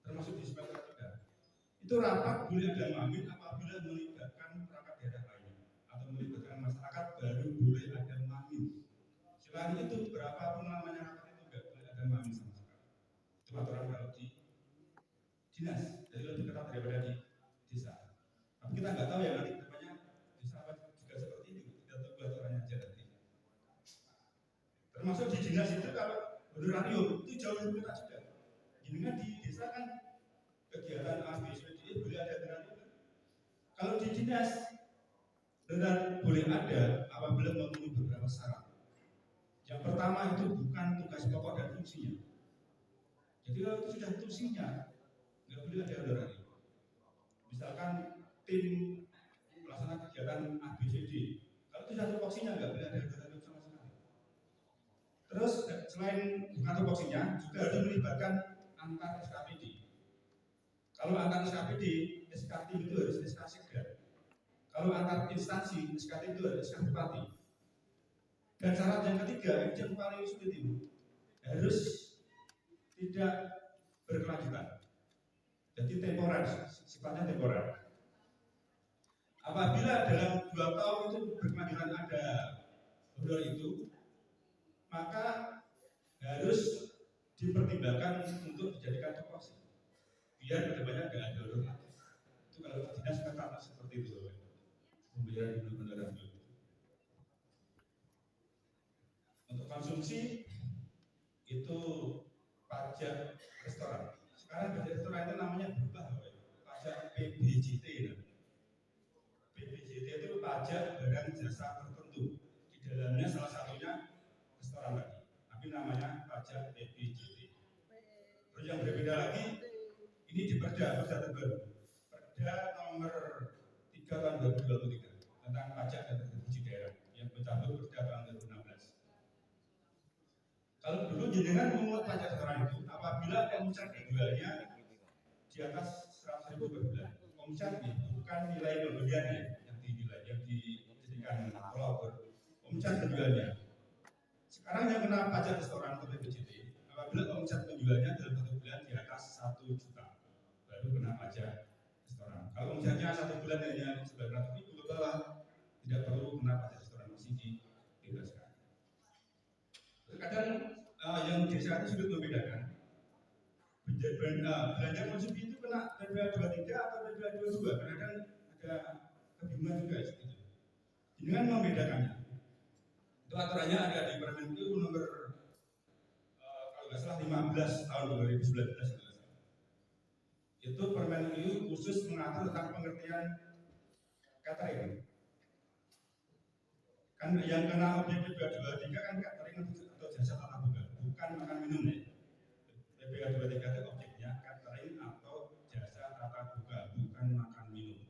termasuk di sekitar juga, itu rapat boleh ada mami apabila melibatkan perangkat daerah lainnya atau melibatkan masyarakat baru boleh ada mami. Selain itu berapapun namanya rapat itu nggak boleh ada mami sama sekali. Itu aturan kalau di dinas, jadi lebih ketat daripada di desa. Tapi kita nggak tahu ya nanti depannya desa apa juga seperti itu. Kita tunggu aturannya aja nanti. Termasuk di dinas itu kalau honorarium itu jauh lebih ketat juga. Jadi di desa kan kegiatan A, B, C, D boleh ada honorarium. Kalau di dinas benar boleh ada apabila memenuhi beberapa syarat. Yang pertama itu bukan tugas pokok dan fungsinya. Jadi kalau itu sudah fungsinya, nggak boleh ada honorarium. Misalkan tim melaksanakan kegiatan A, B, C, D, kalau itu sudah tupoksinya nggak boleh ada honorarium sama sekali. Terus selain bukan tupoksinya, juga harus melibatkan antar SKPD. Kalau antar SKPD, SKT itu harus SK Sekda. Kalau antar instansi, SKT itu harus SK Bupati. Dan syarat yang ketiga, ini yang paling sulit itu, harus tidak berkelanjutan. Jadi temporer, sifatnya temporer. Apabila dalam 2 tahun itu berkelanjutan ada honor itu, maka harus dipertimbangkan untuk dijadikan tupoksi. Biar kedepannya nggak ada honor lagi. Itu kalau dinas ketat seperti itu, pembayaran dulu beneran dulu. Untuk konsumsi itu pajak restoran. Sekarang pajak restoran itu namanya berubah, pajak PBJT. PBJT itu pajak barang jasa tertentu. Di dalamnya salah satunya restoran tadi. Tapi namanya pajak PBJT. Terus yang berbeda lagi, ini di Perda terbaru. Perda nomor 3 tahun 2023 tentang pajak dan retribusi daerah yang mencabut Perda tahun 2016. Kalau dulu jenengan memungut pajak restoran itu apabila omset penjualnya di atas 100.000 per bulan. Omset bukan nilai pembeliannya yang dinilai, yang dijadikan tolak ukur. Omset penjualnya. Sekarang yang kena pajak restoran atau PBJT apabila omset penjualnya dalam 1 bulan di atas 1 juta baru kena pajak restoran. Kalau omsetnya 1 bulan hanya 900.000 ke bawah tidak perlu kena pajak restoran, masih dibebaskan. Kadang yang desa itu sulit membedakan belanja konsumsi itu kena PPh 23 atau PPh 22. Kadang ada kebingungan juga seperti itu. Dengan membedakannya, itu aturannya ada di Permen nomor kalau nggak salah 15 tahun 2019. Itu Permen khusus mengatur tentang pengertian catering. Kan yang kena objek PPh 23 kan catering atau jasa tata boga, bukan makan minum ya. PPh 23 itu objeknya catering atau jasa tata boga, bukan makan minum.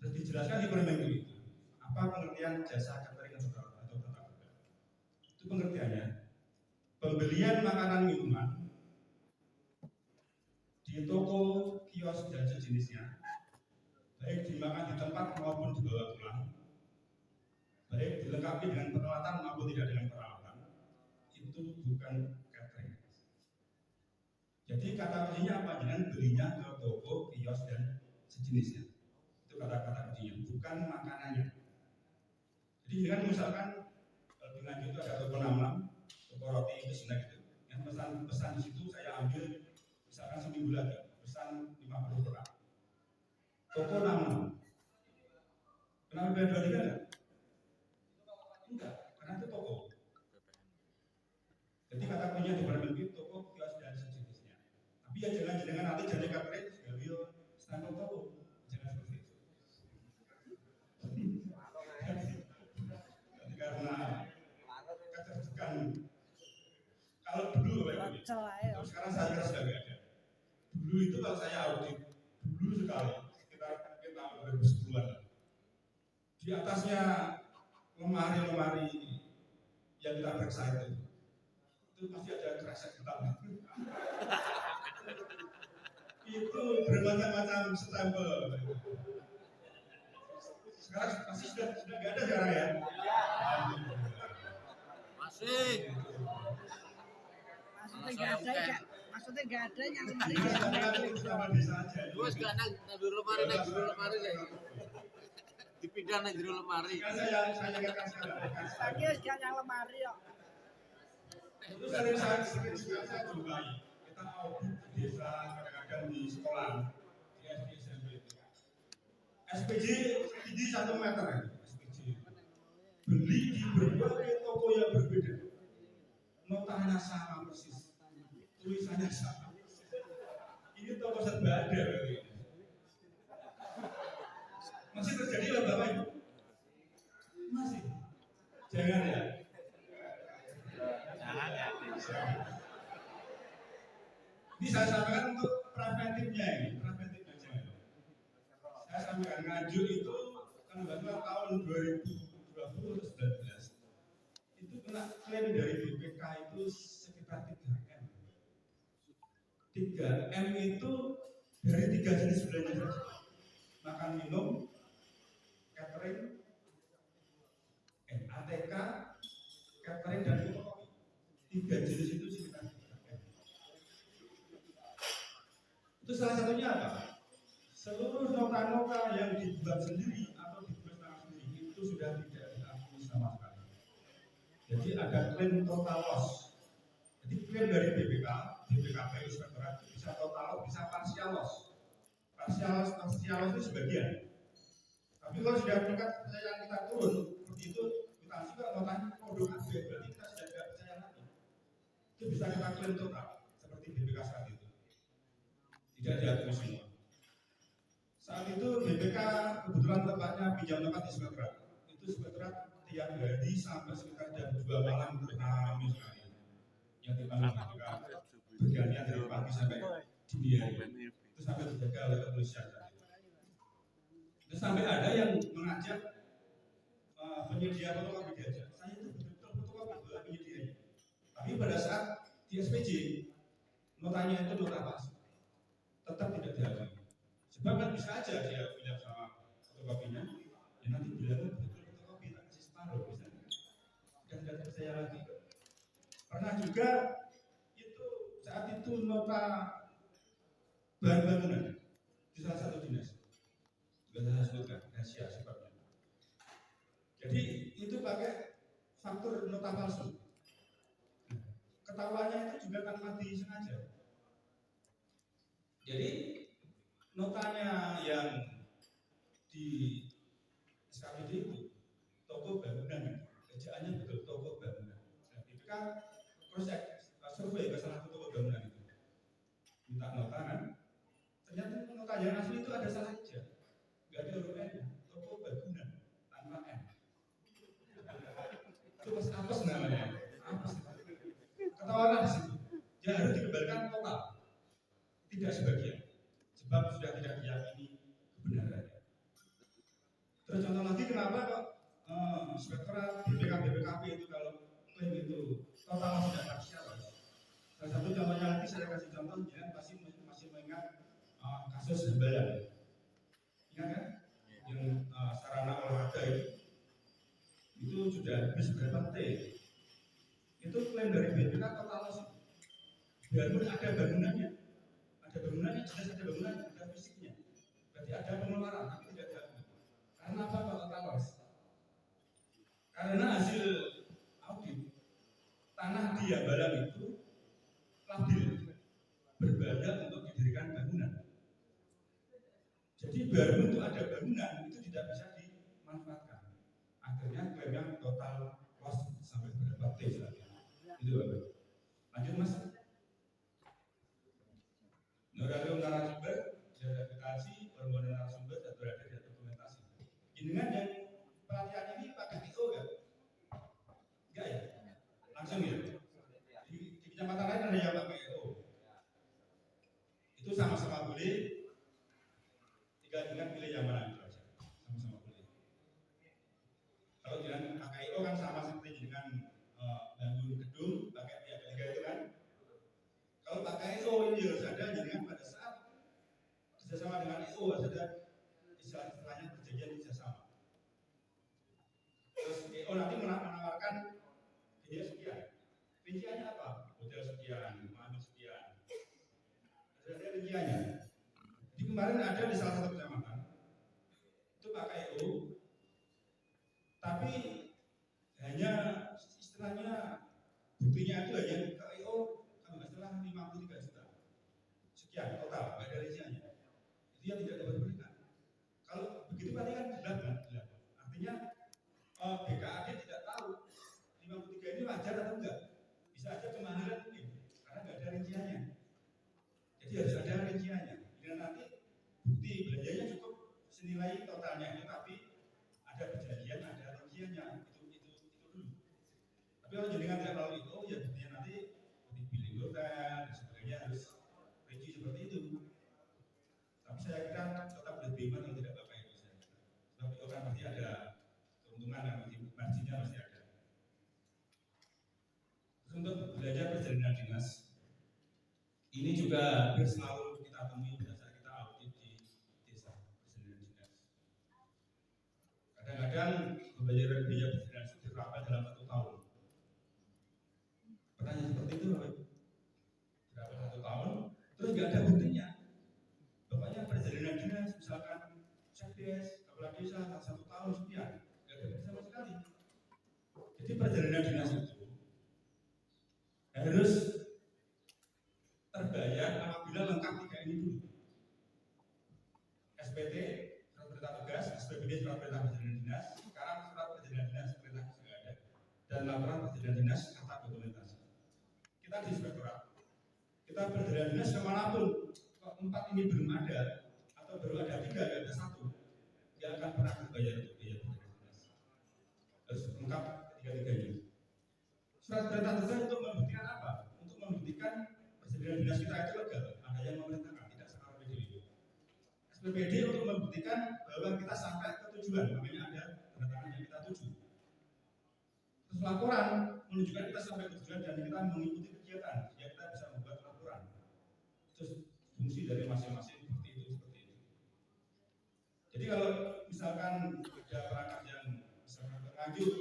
Terus dijelaskan di Permen itu apa pengertian jasa catering atau tata boga. Itu pengertiannya pembelian makanan minuman di toko, kios dan sejenisnya, baik dimakan di tempat maupun dibawa pulang, baik dilengkapi dengan peralatan maupun tidak dengan peralatan, itu bukan catering. Jadi kata kuncinya apa? Dengan belinya ke toko, kios dan sejenisnya. Itu kata-kata kuncinya, bukan makanannya. Jadi dengan misalkan dengan itu ada toko 66, toko roti itu senang gitu, yang pesan di situ saya ambil misalkan seminggu lagi pesan 50 kotak. Toko 66. Kenapa bayar 23 enggak? Enggak, karena itu toko. Jadi kata punya di barang itu toko kios dan sejenisnya. Tapi ya jangan nanti jadi catering gawe stand toko. Jangan seperti itu. Karena kecerdasan kalau dulu sekarang saya kira sudah nggak ada. Dulu itu kalau saya audit dulu sekali sekitar tahun 2010-an. Di atasnya lemari-lemari yang kita periksa itu pasti ada kresek hitam. Itu bermacam-macam stempel. Sekarang pasti sudah nggak ada sekarang ya. Masih. Maksudnya nggak ada yang lemari. Terus gak nang lemari ya. Dipindah nang jero lemari. Saya ingatkan sekarang. Lagi harus yang lemari kok. Itu saya jumpai. Kita audit di desa, kadang-kadang di sekolah, di SD SMP itu. SPJ tinggi 1 meter ya, SPJ. Beli di berbagai toko yang berbeda. Notanya sama persis, tulisannya sama. Ini toko serba ada. Masih terjadi lah Bapak Ibu? Masih. Jangan ya. Ini saya sampaikan untuk preventifnya ini, preventifnya jangan. Saya sampaikan ngaju itu kan tahun 2020 atau 19 itu kena klaim dari BPK itu sekitar 3M. 3M itu dari 3 jenis belanja saja. Makan minum, catering, ATK, catering dan fotokopi. 3 jenis itu sekitar 3M. Itu salah satunya apa? Seluruh nota-nota yang dibuat sendiri atau dibuat tangan sendiri itu sudah tidak diakui sama sekali. Jadi ada klaim total loss. Jadi klaim dari BPK, BPKP, Inspektorat bisa total loss, bisa partial loss. Partial loss itu sebagian. Tapi kalau sudah tingkat kepercayaan kita turun, seperti itu kita juga notanya produk AB, berarti kita sudah tidak percaya lagi. Itu bisa kita klaim total, seperti BPK saat itu. Tidak diakui semua. Saat itu BPK kebetulan tempatnya pinjam tempat di Inspektorat. Itu Inspektorat tiap hari sampai sekitar jam 2 malam ramai sekali. Yang dipanggil BPK bergantian dari pagi sampai dini hari. Itu sampai terjaga oleh kepolisian. Itu sampai ada yang mengajak penyedia fotokopi diajak. Saya itu betul-betul fotokopi penyedianya. Tapi pada saat di SPJ notanya itu nota palsu, tetap tidak diakui. Sebab kan bisa aja dia bilang sama fotokopinya, ya nanti bilangnya betul fotokopi tak kasih separuh misalnya. Dan tidak percaya lagi. Pernah juga itu saat itu nota bahan bangunan di salah satu dinas. Juga saya sebutkan rahasia sebabnya. Jadi itu pakai faktur nota palsu. Ketahuannya itu juga tanpa disengaja. Jadi notanya yang di SKPD itu toko bangunan, ejaannya betul toko bangunan. Nah, itu kan proses survei ke salah satu toko bangunan itu, minta nota kan, ternyata nota yang asli itu ada salah saja, nggak ada huruf N, toko bangunan tanpa N. Itu pas apes namanya, apes. Ketahuan di situ, ya harus dikembalikan total, tidak sebagian. Sebab sudah tidak diyakini kebenarannya. Terus contoh lagi kenapa kok Inspektorat BPKP itu kalau klaim itu total sudah parsial. Salah satu contohnya lagi saya kasih contoh, jangan masih mengingat kasus Hambalang. Ingat kan? Yang sarana olahraga itu sudah habis berapa T? Itu klaim dari BPK total loss. Biarpun ada bangunannya. Ada bangunannya, jelas ada bangunan, ada fisiknya. Berarti ada pengeluaran, tapi tidak diakui. Karena apa Pak total loss? Karena hasil audit tanah di Hambalang itu labil, berbahaya untuk didirikan bangunan. Jadi baru untuk ada bangunan itu tidak bisa dimanfaatkan. Akhirnya klaimnya total loss sampai berapa T saja. Itu Bapak. Lanjut Mas. Nurani narasumber, verifikasi, permohonan narasumber dan berada di dokumentasi. Jenengan yang pelatihan ini pakai IO kan? Enggak ya? Langsung ya? Di kecamatan lain ada yang pakai IO. Itu sama-sama boleh. Tinggal dengan pilih yang mana itu aja. Sama-sama boleh. Kalau dengan pakai IO kan sama seperti dengan bangun gedung pakai pihak ketiga itu kan. Kalau pakai IO ini harus ada dengan pada saat kerjasama dengan IO harus ada istilahnya perjanjian kerjasama. Terus IO nanti menawarkan biaya sekian. Rinciannya apa? Hotel sekian, manu sekian. Ada rinciannya. Jadi kemarin ada di salah satu kecamatan itu pakai IO, tapi hanya istilahnya buktinya itu hanya ke IO kalau nggak salah 53 juta sekian total, nggak ada rinciannya. Itu yang tidak dapat berikan. Kalau begitu berarti kan gelap kan? Gelap. Artinya BKAD tidak tahu 53 ini wajar atau enggak. Bisa aja kemahalan mungkin karena nggak ada rinciannya. Jadi harus ada rinciannya. Bila nanti bukti belanjanya cukup senilai totalnya itu, tapi ada perjanjian, ada rinciannya. Itu dulu. Tapi kalau jenengan tidak tahu itu, ya buktinya nanti seperti billing hotel dan sebagainya harus rinci seperti itu. Tapi saya kira tetap lebih iman kalau tidak Bapak Ibu saya. Sebab itu kan pasti ada keuntungan dan marginnya pasti ada. Terus untuk belajar perjalanan dinas, ini juga hampir selalu kita temui pada saat kita audit di desa perjalanan dinas. Kadang-kadang pembayaran biaya perjalanan itu diterapkan dalam 1 tahun. Pertanyaan seperti itu Bapak Ibu. Berapa 1 tahun, terus nggak ada buktinya. Bapaknya perjalanan dinas, misalkan CPS, kepala desa 1 tahun sekian, nggak ada bukti sama sekali. Jadi perjalanan dinas itu harus terbayar apabila lengkap 3 ini dulu. SPT, surat perintah tugas, SPBD, surat perintah perjalanan dinas, sekarang surat perjalanan dinas perintah sudah ada, dan laporan perjalanan dinas serta dokumentasi. Kita di inspektorat, kita perjalanan dinas kemanapun, kalau 4 ini belum ada atau baru ada 3, nggak ada 1, dia akan pernah terbayar untuk biaya perjalanan dinas. Harus lengkap ketiga-tiganya. Surat perintah tugas untuk membuktikan apa? Untuk membuktikan perjalanan dinas kita itu legal, ada yang memerintahkan, tidak sekarang PDW. SPPD untuk membuktikan bahwa kita sampai ke tujuan, makanya ada tanda tangan yang kita tuju. Terus laporan menunjukkan kita sampai ke tujuan dan kita mengikuti kegiatan, ya kita bisa membuat laporan. Itu fungsi dari masing-masing bukti itu seperti itu. Jadi kalau misalkan ada perangkat yang misalkan terlanjur,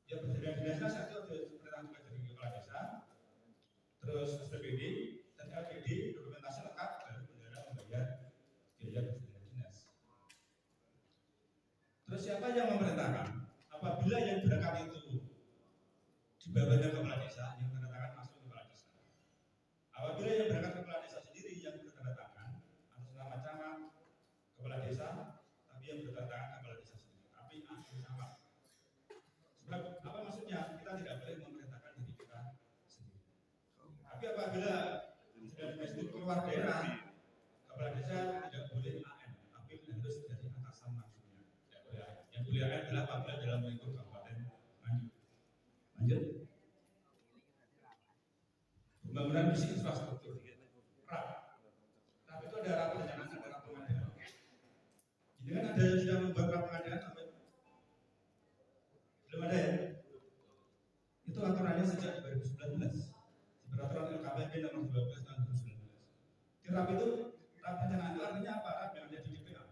ya perjalanan dinas satu ada perintah tugas dari kepala desa, terus SPPD dan LPD dokumentasi lengkap baru bendahara membayar biaya perjalanan dinas. Terus siapa yang memerintahkan? Apabila yang berangkat itu di bawahnya kepala desa, yang tanda tangan langsung kepala desa. Apabila yang berangkat kepala desa sendiri yang bertanda tangan atas nama camat kepala desa, tapi yang bertanda tangan kepala desa sendiri. Tapi sama. Sebab apa maksudnya? Kita tidak boleh memerintahkan diri kita sendiri. Tapi apabila sudah itu keluar daerah, kepala desa tidak boleh AM, tapi harus dari atasan langsungnya. Tidak boleh AM. Yang boleh AM adalah apabila dalam lingkup kabupaten Nganjuk. Lanjut. Pembangunan visi infrastruktur. RAP. RAP itu ada RAP pendanaan, ada RAP pengadaan. Jadi kan ada yang sudah membuat RAP pengadaan sampai belum ada ya? Itu aturannya sejak 2019. Peraturan LKPP nomor 12 tahun 2019. Di RAP itu, RAP perencanaan itu artinya apa? RAP yang ada di DPA.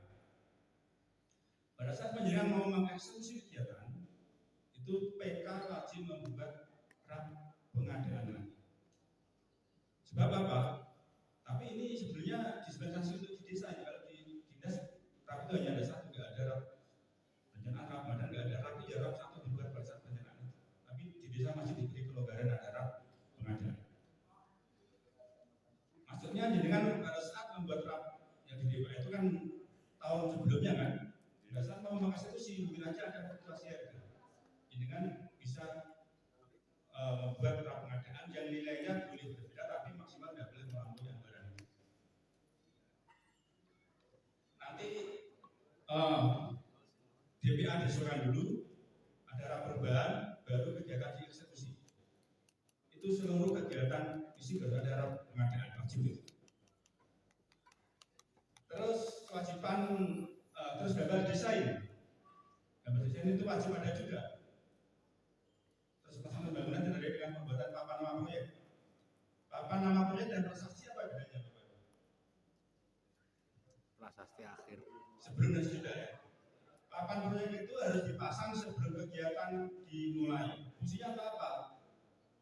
Pada saat penjenengan mau mengeksekusi kegiatan, itu PK wajib membuat RAP pengadaan lagi. Sebab apa? Tapi ini sebenarnya dispensasi untuk di desa. Kalau di dinas RAP itu hanya ada 1, nggak ada RAP perencanaan RAP badan, nggak ada RAP, ya RAP 1 dibuat pada saat perencanaan. Tapi di desa masih diberi kelonggaran ada RAP pengadaan. jenengan pada saat membuat draft yang di DPR itu kan tahun sebelumnya kan, pada saat mau mengeksekusi mungkin aja ada fluktuasi harga. Jenengan bisa membuat draft pengadaan yang nilainya boleh berbeda tapi maksimal tidak boleh melampaui anggaran. Nanti DPA disuruhkan dulu, ada rapat perubahan, baru kegiatan dieksekusi. Itu seluruh kegiatan fisik harus ada rapat pengadaan wajib itu. Terus kewajiban terus gambar desain. Gambar desain itu wajib ada juga. Terus pasal pembangunan terkait dengan pembuatan papan nama proyek. Papan nama proyek dan prasasti apa bedanya, Bapak? Prasasti akhir. Sebelum dan sesudah ya. Papan proyek itu harus dipasang sebelum kegiatan dimulai. Fungsinya apa?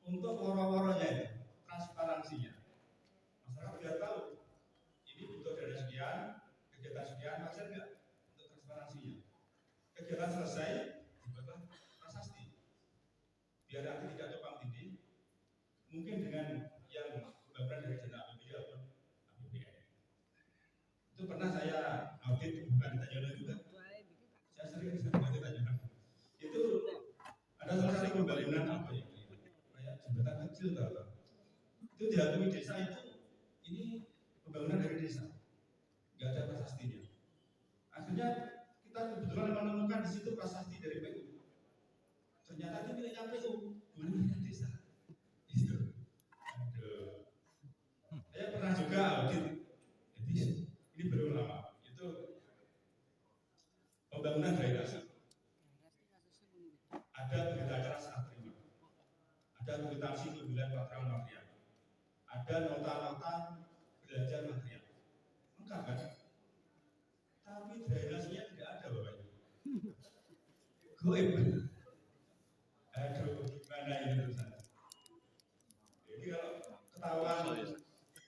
Untuk woro-woronya ya, transparansinya. Masyarakat biar tahu ini butuh dana sekian, kegiatan sekian, maksud enggak untuk transparansinya. Kegiatan selesai, dibuatlah prasasti. Biar nanti tidak tumpang tindih. Mungkin dengan yang pembangunan dari dana APBD ataupun APBN. Itu pernah saya audit, bukan ditanya juga. Saya sering ditanya. Itu ada salah satu pembangunan apa ya? Kayak jembatan kecil kalau itu diakui desa itu ini pembangunan dari desa, nggak ada prasastinya. Akhirnya kita kebetulan menemukan di situ prasasti dari PU. Ternyata itu miliknya PU, bukan miliknya desa. Itu. Aduh. Saya pernah juga audit. Jadi ini belum lama. Itu pembangunan drainase. Ada berita acara serah terima. Ada kwitansi pembelian material material. Ada nota-nota belanja material. Lengkap kan? Tapi drainasenya tidak ada, Bapak Ibu. Goib. Aduh, gimana ini terusan? Jadi kalau ketahuan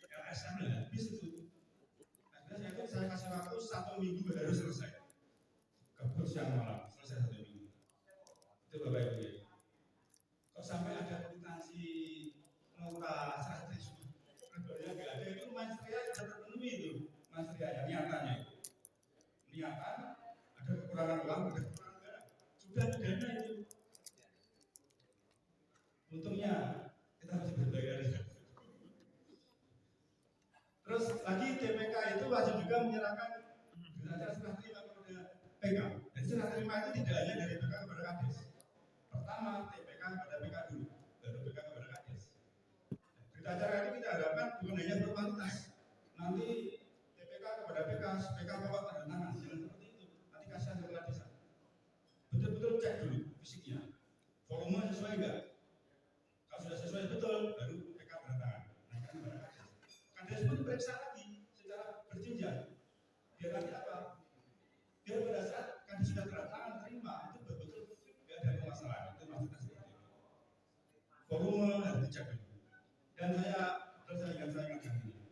LSM habis itu. Akhirnya saya kasih waktu 1 minggu baru selesai. Kebut siang malam selesai 1 minggu. Itu Bapak Ibu ya. Kok sampai ada kwitansi nota serah terima? Rekornya nggak ada, itu material sudah terpenuhi itu materialnya, niatannya itu. Niatan, ada kekurangan uang, ada kekurangan dana. Sudah ada dana itu. Untungnya kita masih berbayar. Terus lagi TPK itu wajib juga menyerahkan berdasar serah terima kepada PK. Dan serah terima itu tidak hanya dari PK kepada Kades. Pertama TPK kepada PK dulu, baru PK kepada Kades. Berita acara itu kita harapkan bukan hanya berkualitas. Nanti TPK kepada PK, PK bawa tanda tangan, jangan seperti itu. Nanti kasihan kepala desa. Betul-betul cek dulu fisiknya, volume sesuai enggak? Kalau sudah sesuai betul, baru PK tanda tangan. Naikkan kepada Kades. Kades pun periksa lagi secara berjenjang. Biar nanti apa? Biar pada saat Kades sudah tanda tangan terima, itu betul-betul enggak ada masalah. Itu maksudnya seperti itu. Volume harus dicek dulu. Dan saya ingatkan ini.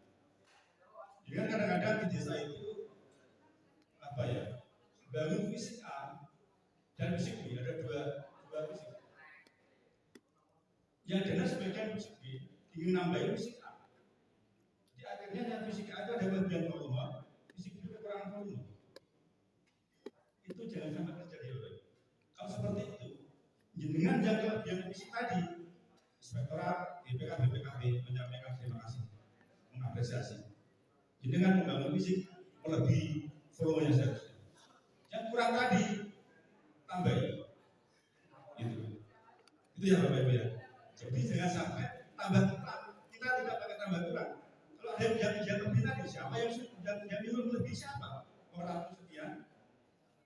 Jadi kan kadang-kadang di desa itu apa ya? Bangun fisik A dan fisik B, ada dua fisik. Yang dana sebagian fisik B ingin nambahin fisik A. Jadi akhirnya yang fisik A itu ada bagian volume, fisik B kekurangan volume. Itu jangan sampai terjadi loh. Kalau seperti itu, jenengan jaga bagian fisik tadi, Inspektorat BPK BPKB menyampaikan terima kasih, mengapresiasi. Jenengan membangun fisik melebihi volumenya seharusnya. Yang kurang tadi tambahin. Itu ya Bapak Ibu ya. Jadi jangan sampai tambah kurang. Kita tidak pakai tambah kurang. Kalau ada yang lebih tadi, siapa yang minum lebih siapa? Orang sekian.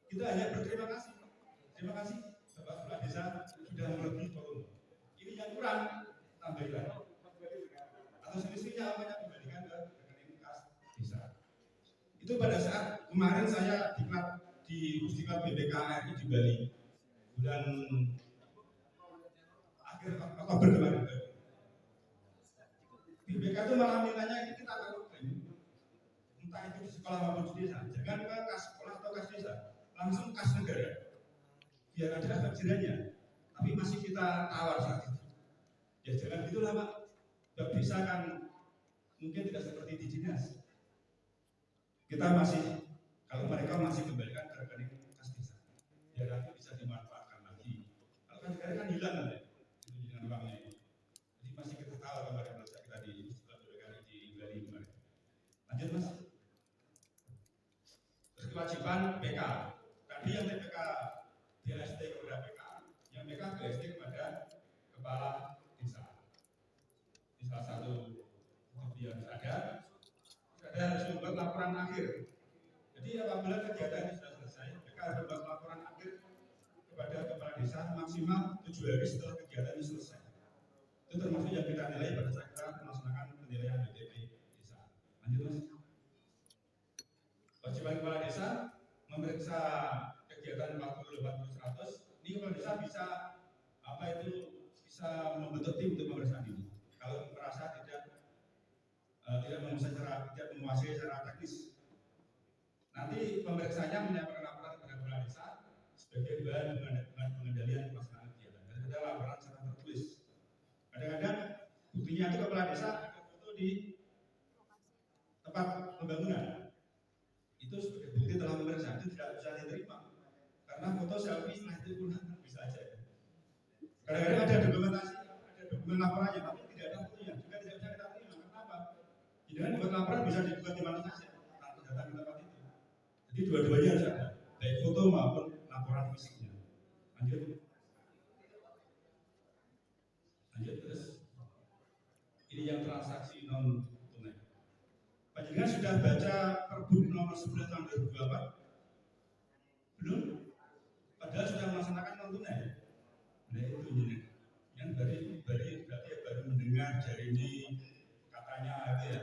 Kita hanya berterima kasih. Terima kasih Bapak Kepala Desa sudah melebihi volume. Ini yang kurang tambahin lagi. Atau selisihnya apa yang kembalikan ke rekening kas desa. Itu pada saat kemarin saya di Festival BPK RI di Bali bulan akhir Oktober kemarin. BPK itu malah mintanya ini kita akan klaim, entah itu di sekolah maupun di desa, jangan ke kas sekolah atau kas desa, langsung kas negara, biar ada efek jerahnya. Tapi masih kita tawar saat itu. Ya jangan gitulah Pak. Bab desa kan mungkin tidak seperti di dinas. Kita masih, kalau mereka masih kembalikan ke rekening kas desa, biar nanti bisa dimanfaatkan lagi. Kalau kan sekarang kan hilang kan ya, itu dengan uangnya ini. Jadi masih kita tahu kemarin kita di Bali kemarin. Lanjut mas. Terus kewajiban PK. Tadi yang PK BST kepada PK, yang PK BST kepada kepala desa. Di salah satu yang ada harus membuat laporan akhir. Jadi apabila kegiatan ini sudah selesai, mereka harus membuat laporan akhir kepada kepala desa maksimal 7 hari setelah kegiatan ini selesai. Itu termasuk yang kita nilai pada saat kita melaksanakan penilaian BTP desa. Lanjut mas. Kewajiban kepala desa memeriksa kegiatan 40-80-100. Ini kepala desa bisa bisa membentuk tim untuk pemeriksaan ini. Kalau merasa tidak menguasai secara teknis, nanti pemeriksanya menyampaikan laporan kepada kepala desa sebagai bahan pengendalian pelaksanaan kegiatan. Ada laporan secara tertulis. Kadang-kadang buktinya itu kepala desa ada foto di tempat pembangunan. Itu sebagai bukti telah memeriksa, itu tidak bisa diterima karena foto selfie itu pun bisa aja. Kadang-kadang ada dokumentasi, ada dokumen laporannya, tapi tidak ada fotonya, juga tidak bisa kita terima. Kenapa? Jangan buat laporan bisa dibuat di mana saja tanpa datang ke tempat itu. Jadi dua-duanya harus ada, baik foto maupun laporan fisiknya. Lanjut terus. Ini yang transaksi non tunai. Panjenengan sudah baca Perbup nomor 11 tahun 2024? Belum? Padahal sudah melaksanakan non tunai. Nah itu ini. Yang baru mendengar dari ini katanya itu ya.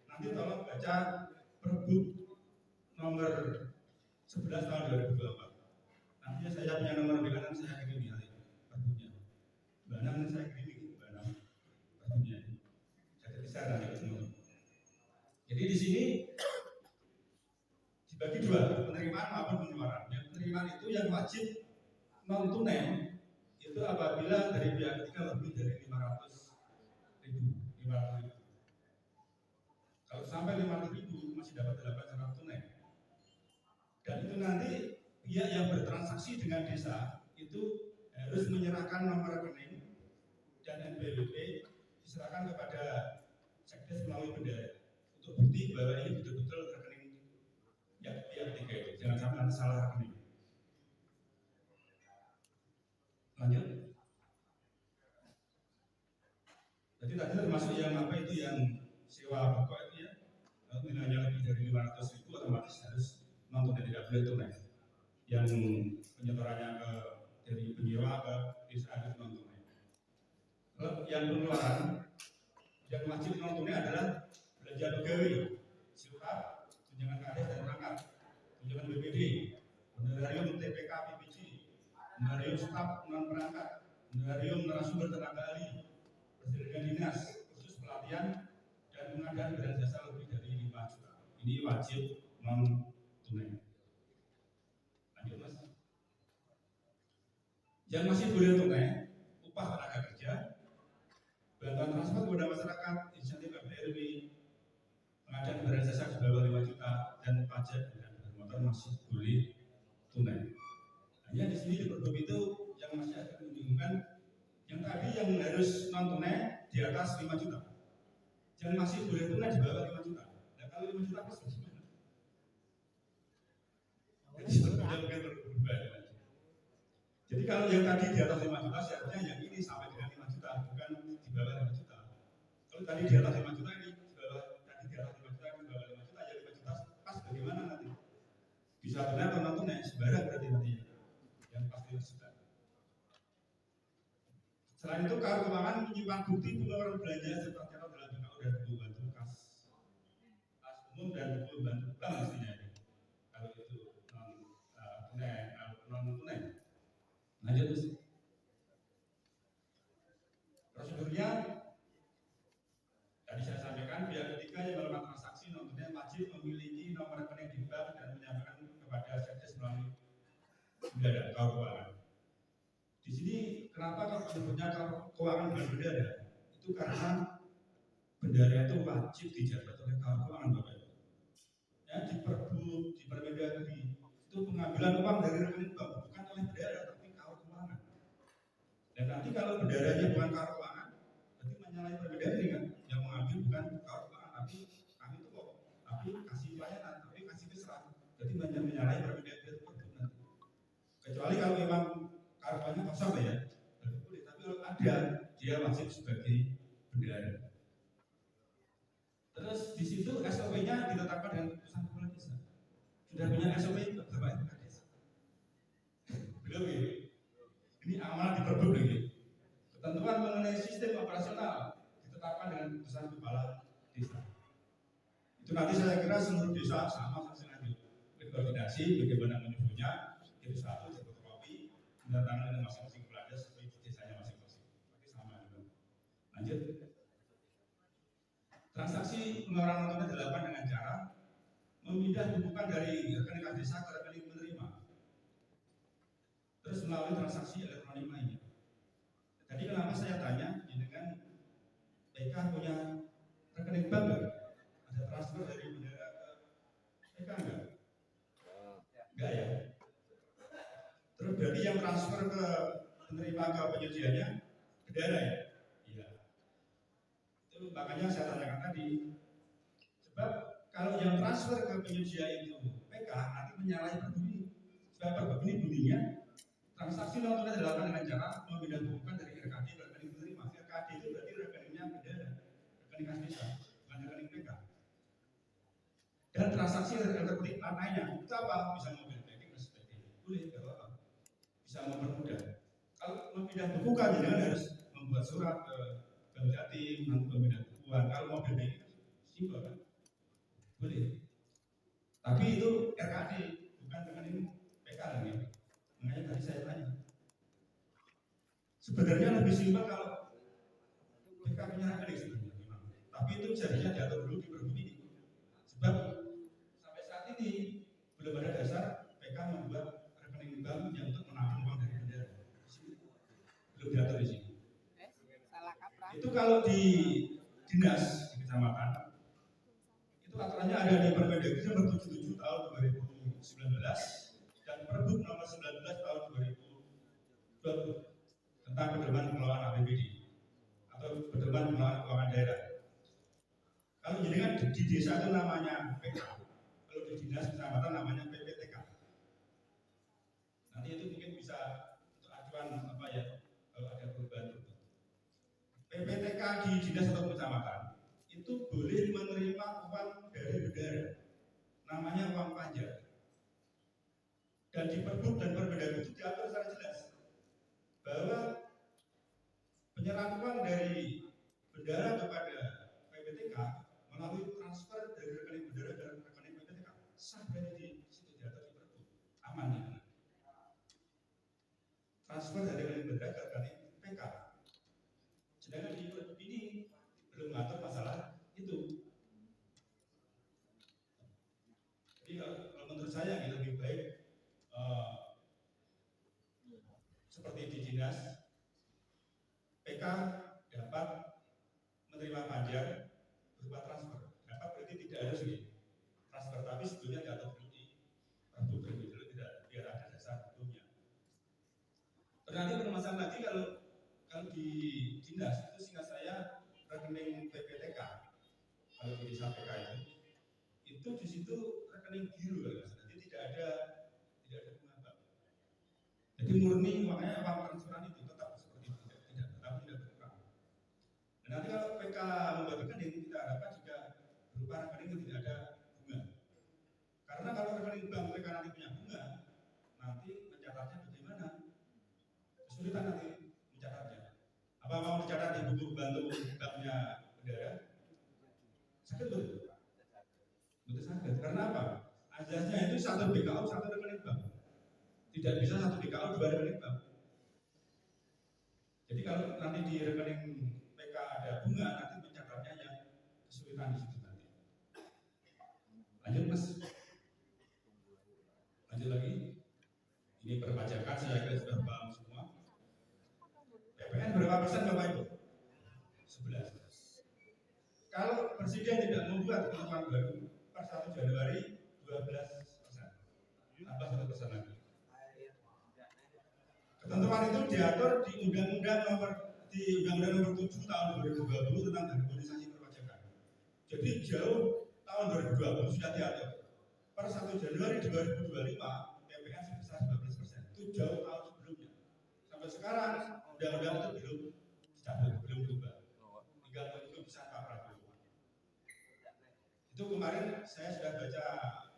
Nanti tolong baca Perbup nomor 11 tahun 2024. Nanti saya punya nomor WA nanti saya kirim ya Perbupnya. Nanti saya kirim Perbupnya. Jadi bisa nanti ketemu. Jadi di sini dibagi dua, penerimaan maupun pengeluaran. Yang penerimaan itu yang wajib non tunai itu apabila dari pihak ketiga lebih dari 500.000. Kalau sampai 500.000 masih dapat 800 tunai. Dan itu nanti pihak yang bertransaksi dengan desa itu harus menyerahkan nomor rekening dan NPWP diserahkan kepada Sekdes melalui bendahara untuk bukti bahwa ini betul-betul rekening ya pihak ketiga itu. Jangan sampai nanti salah rekening. Lanjut. Jadi tadi termasuk yang itu yang sewa pokok itu ya, nilainya lebih dari 500.000 otomatis harus non tunai, tidak boleh tunai. Yang penyetorannya dari penyewa ke desa harus non tunai. Yang pengeluaran yang wajib non tunai adalah belanja pegawai, silhab, tunjangan kades dan perangkat, tunjangan BPD, honorarium TPK PPG, honorarium staf non perangkat, honorarium narasumber tenaga ahli, persediaan dinas, khusus pelatihan dan pengadaan barang jasa lebih dari 5 juta. Ini wajib non tunai. Lanjut mas. Yang masih boleh tunai, upah tenaga kerja, bantuan transport kepada masyarakat, insentif PPRW, pengadaan barang jasa di bawah 5 juta dan pajak dan motor masih boleh tunai. Hanya di sini di Perbup itu yang masih ada membingungkan, yang tadi yang harus non tunai di atas 5 juta, yang masih boleh tunai di bawah 5 juta. Nah kalau 5 juta plus gimana? Jadi kalau yang tadi di atas 5 juta seharusnya yang ini sampai dengan 5 juta, bukan di bawah 5 juta. Kalau tadi di atas 5 juta ini di bawah, tadi di atas 5 juta ini di bawah 5 juta, ya 5 juta pas bagaimana nanti? Bisa tunai atau non tunai? Sebarang berarti nanti yang pasti 5 juta. Selain itu, Karo Keuangan menyimpan bukti pengeluaran belanja serta tercatat dalam BKU dan buku bantu kas umum dan buku bantu bank mestinya ini. Kalau itu non tunai. Lanjut terus. Prosedurnya tadi saya sampaikan, pihak ketiga yang melakukan transaksi non tunai wajib memiliki nomor rekening di bank dan menyampaikan kepada Sekdes melalui bendahara Karo Keuangan. Di sini kenapa kalau menyebutnya keuangan bukan bendahara? Itu karena bendera itu wajib dijabat oleh keuangan Bapak Ibu. Ya, di Perbu, di Permendagri itu pengambilan uang dari rekening bank bukan oleh bendera tapi keuangan. Dan nanti kalau benderanya bukan keuangan, berarti menyalahi Permendagri kan? Yang mengambil bukan keuangan, tapi kami itu kok, tapi kasih pelayanan, tapi kasih keserah. Berarti menyalahi Permendagri itu Perbu nanti. Kecuali kalau memang keuangannya kosong ya, berarti boleh. Tapi kalau ada, dia wajib sebagai bendera. Terus di situ SOP-nya ditetapkan dengan keputusan kepala desa. Sudah punya SOP Bapak Ibu Kades? Belum ya? Ini amanah di Perbu lagi. Ketentuan mengenai sistem operasional ditetapkan dengan keputusan kepala desa. Itu nanti saya kira seluruh desa sama sengaja berkoordinasi bagaimana menyusunnya. Itu satu fotokopi mendatangkan masing-masing kepala desa sesuai di desanya masing-masing. Tapi sama juga. Lanjut. Transaksi pengeluaran non tunai dilakukan dengan cara memindah tumpukan dari rekening kas desa ke rekening penerima, terus melalui transaksi elektronik lainnya. Jadi kenapa saya tanya, dengan PK punya rekening bank nggak? Ada transfer dari bendera ke PK nggak? Nggak ya. Terus berarti yang transfer ke penerima ke penyedianya bendera ya? Itu makanya saya tanyakan tadi, sebab kalau yang transfer ke penyedia itu PK nanti menyalahi Perbu ini. Sebab Perbu ini bunyinya transaksi non tunai dilakukan dengan cara memindah tumpukan dari RKD ke rekening penerima. RKD itu berarti rekeningnya bendera, rekening kas desa, bukan rekening PK. Dan transaksi elektronik lainnya itu apa? Bisa mobil banking dan sebagainya. Boleh, nggak apa-apa. Bisa mempermudah. Kalau memindah tumpukan, jangan harus membuat surat ke Bank Jatim, nanti pemindahan tumpukan. Kalau mobil banking simpel kan? Boleh. Tapi itu RKD, bukan rekening PK lagi. Makanya tadi saya tanya. Sebenarnya lebih simpel kalau PK punya rekening sebenarnya. Tapi itu jadinya diatur dulu di Perbu ini. Sebab sampai saat ini belum ada dasar PK membuat rekening bank yang untuk menampung uang dari bendera. Belum diatur di sini. Itu kalau di dinas di kecamatan itu aturannya ada di Permendagri nomor 77 tahun 2019 dan Perbu nomor 19 tahun 2020 tentang pedoman pengelolaan APBD atau pedoman pengelolaan keuangan daerah. Kalau jadi kan di desa itu namanya PK, kalau di dinas kecamatan namanya PPTK. Nanti itu mungkin bisa untuk acuan apa ya kalau ada perubahan. PPTK di dinas atau kecamatan itu boleh menerima uang dari bendera, namanya uang pajak. Dan di Perbu dan Permendagri itu diatur secara jelas bahwa penyerahan uang dari bendera kepada PPTK melalui transfer dari rekening bendera ke rekening PPTK sah dari di situ diatur di Perbu, aman ya. Transfer dari rekening bendera ke rekening PK. Sedangkan di Perbu ini belum mengatur masalah itu. Jadi kalau menurut saya lebih baik seperti di dinas PK dapat menerima pajak berupa transfer. Dapat berarti tidak harus transfer, tapi sebetulnya diatur di Perbu terlebih dulu tidak biar ada dasar hukumnya. Nanti permasalahan lagi kalau di dinas itu singkat saya rekening PPTK kalau di desa PK itu di situ rekening biru kan, jadi tidak ada bunga bank. Jadi murni makanya uang transferan itu tetap seperti itu, tidak berkurang. Dan nanti kalau PK membuat rekening kita harapkan juga berupa rekening yang tidak ada bunga. Karena kalau rekening bank PK nanti punya bunga, nanti mencatatnya bagaimana? Kesulitan nanti mencatatnya. Apa mau dicatat di buku bantu banknya bendera? Sakit betul? Betul sakit. Karena apa? Azasnya itu satu BKU satu rekening bank. Tidak bisa satu BKU dua rekening bank. Jadi kalau nanti di rekening PK ada bunga, nanti mencatatnya yang kesulitan di situ nanti. Lanjut Mas. Lanjut lagi. Ini perpajakan saya kira sudah paham semua. PPN berapa persen Bapak Ibu? 11. Kalau Presiden tidak membuat ketentuan baru per 1 Januari 12%, tambah 1% lagi. Ketentuan itu diatur di Undang-Undang Nomor 7 Tahun 2020 tentang harmonisasi perpajakan. Jadi jauh tahun 2020 sudah diatur. Per 1 Januari 2025 PPN sebesar 12%. Itu jauh tahun sebelumnya. Sampai sekarang undang-undang itu belum berubah. Tinggal menunggu bisa Pak Prabowo. Itu kemarin saya sudah baca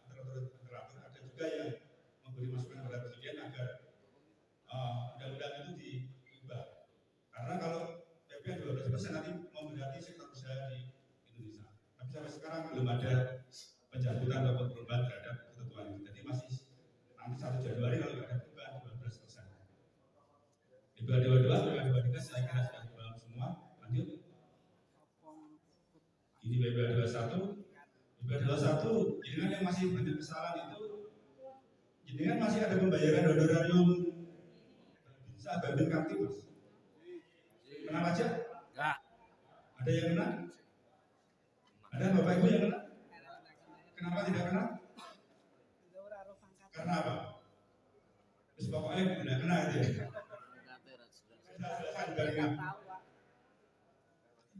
literatur, ada juga yang memberi masukan kepada Presiden agar undang-undang itu diubah. Karena kalau PPN 12% nanti memberati sektor usaha di Indonesia. Tapi sampai sekarang belum ada pencabutan atau perubahan terhadap ketentuan itu. Jadi masih nanti 1 Januari kalau ada perubahan 12%. Di 2022 saya kira sudah dibahas semua. Lanjut. Ini BPA 21, jenengan yang masih banyak kesalahan itu, jenengan masih ada pembayaran honorarium bisa banding Kamtibmas. Kena pajak? Enggak. Ada yang kena? Ada Bapak Ibu yang kena? Kenapa tidak kena? Karena apa? Terus pokoknya tidak kena itu ya.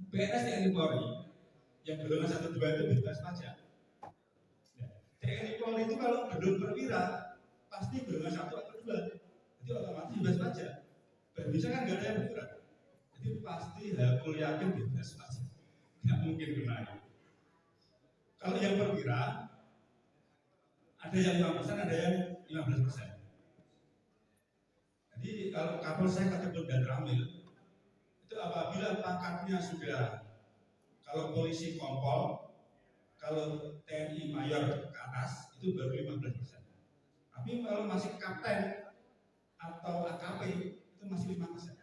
PNS TNI Polri yang golongan 1 2 itu bebas pajak. Nah, TNI Polri itu kalau belum perwira pasti golongan 1 atau 2, jadi otomatis bebas pajak. Dan bisa kan nggak ada yang perwira, jadi pasti hakul yakin bebas pajak, nggak mungkin kena. Kalau yang perwira ada yang 5%, ada yang 15%. Jadi kalau Kapolsek ataupun dan Ramil itu apabila pangkatnya sudah, kalau polisi kompol, kalau TNI mayor ke atas itu baru 15%. Tapi kalau masih kapten atau AKP itu masih 5%.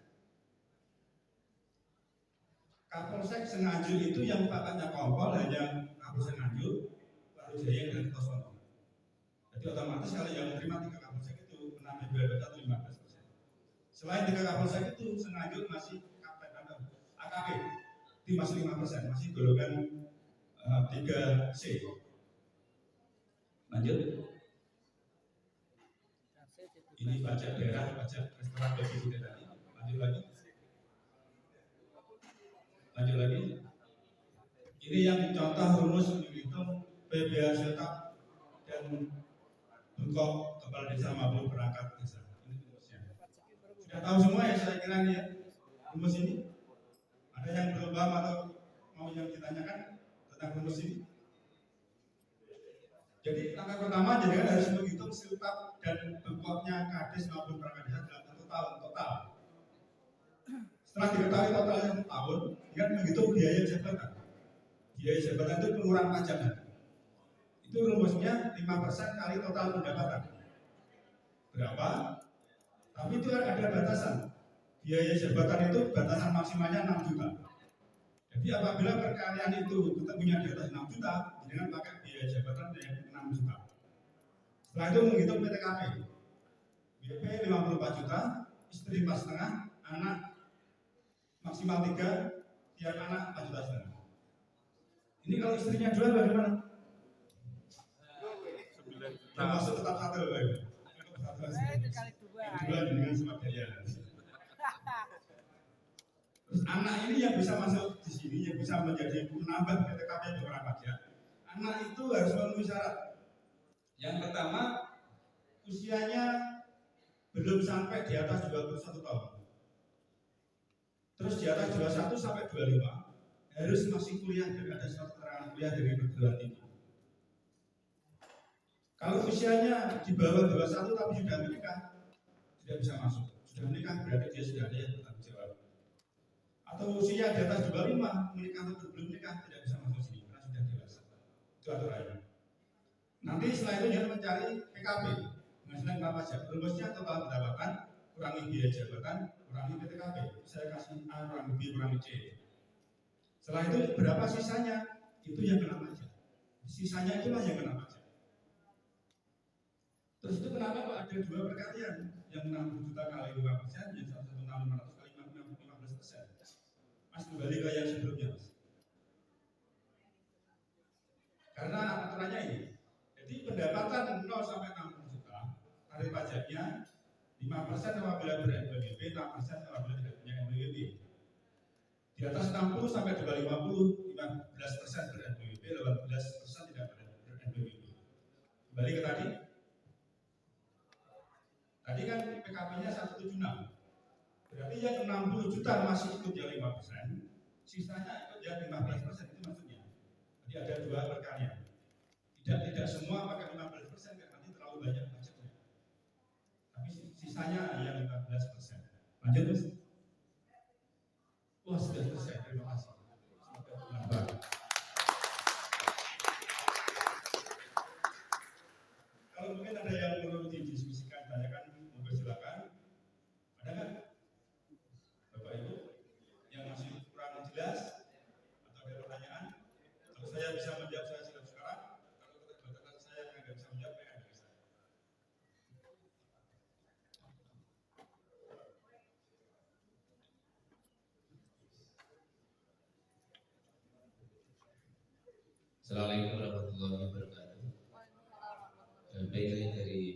Kapolsek Senganjur itu yang pangkatnya kompol hanya Kapolsek Nganjuk, Waru Jaya dan Kertosono. Jadi otomatis kalau yang menerima 3 Kapolsek itu kena BPN atau 15%. Selain 3 Kapolsek itu Senganjur masih kapten atau AKP itu masih 5%, masih golongan 3C. Lanjut. Ini pajak daerah, pajak restoran bagi kita tadi. Lanjut lagi. Lanjut lagi. Ini yang contoh rumus menghitung PBH Setap dan bengkok kepala desa maupun perangkat desa. Ini rumusnya. Sudah tahu semua ya saya kira ya rumus ini. Ada yang belum paham atau mau yang ditanyakan tentang rumus ini? Jadi langkah pertama jenengan harus menghitung siltap dan bengkoknya kades maupun perangkat desa dalam 1 tahun total. Setelah diketahui totalnya 1 tahun, dengan menghitung biaya jabatan. Biaya jabatan itu pengurang pajak. Itu rumusnya 5% kali total pendapatan. Berapa? Tapi itu ada batasan. Biaya jabatan itu batasan maksimalnya 6 juta. Jadi apabila perkalian itu ketemunya di atas 6 juta, dengan pakai biaya jabatan yang 6 juta. Setelah itu menghitung PTKP. BP 54 juta, istri 4,5, anak maksimal 3, tiap anak 4,5 juta. Ini kalau istrinya 2 bagaimana? 9 juta. Termasuk tetap 1 lagi. Dikali 2. 2 dengan sebagainya. Terus anak ini yang bisa masuk di sini, yang bisa menjadi menambah PTKP yang orang pajak. Anak itu harus memenuhi syarat. Yang pertama, usianya belum sampai di atas 21 tahun. Terus di atas 21 sampai 25 harus masih kuliah dan ada surat keterangan kuliah dari perguruan tinggi. Kalau usianya di bawah 21 tapi sudah menikah, tidak bisa masuk. Sudah menikah berarti dia sudah ada yang bertanggung jawab. Atau usia di atas 25 menikah atau belum menikah tidak bisa masuk sini karena sudah dewasa. Itu aturannya. Nanti setelah itu dia mencari PKP, penghasilan tanpa pajak. Rumusnya total pendapatan kurangi biaya jabatan kurangi PTKP. Saya kasih A kurangi B kurangi C. Setelah itu berapa sisanya? Itu yang kena pajak. Sisanya itulah yang kena pajak. Terus itu kenapa kok ada 2 perkalian? Yang 60 juta kali 5%, yang 1,500 kali 15%. Mas kembali ke yang sebelumnya, Mas. Karena aturannya ini. Jadi pendapatan 0 sampai 60 juta, tarif pajaknya 5% apabila ber-NPWP, 6% apabila tidak punya NPWP. Di atas 60 sampai 250, 15% ber-NPWP, 18% tidak ber-NPWP. Kembali ke tadi. Tadi kan PKP-nya 176. Berarti yang 60 juta masih ikut yang 5%, sisanya ikut yang 15%, itu maksudnya. Jadi ada dua perkalian. Tidak semua pakai 15% karena nanti terlalu banyak pajaknya. Tapi sisanya yang 15%. Lanjut, Mas. Wah, sudah selesai. Terima kasih. Semoga bermanfaat. Kalau mungkin ada yang perlu didiskusikan, tanyakan, monggo silakan. Ada nggak? Bapak Ibu yang masih kurang jelas atau ada pertanyaan? Kalau saya bisa menjawab, saya silakan sekarang. Kalau keterbatasan saya yang nggak bisa menjawab, ya nggak bisa. Assalamualaikum warahmatullahi wabarakatuh. Baik, dari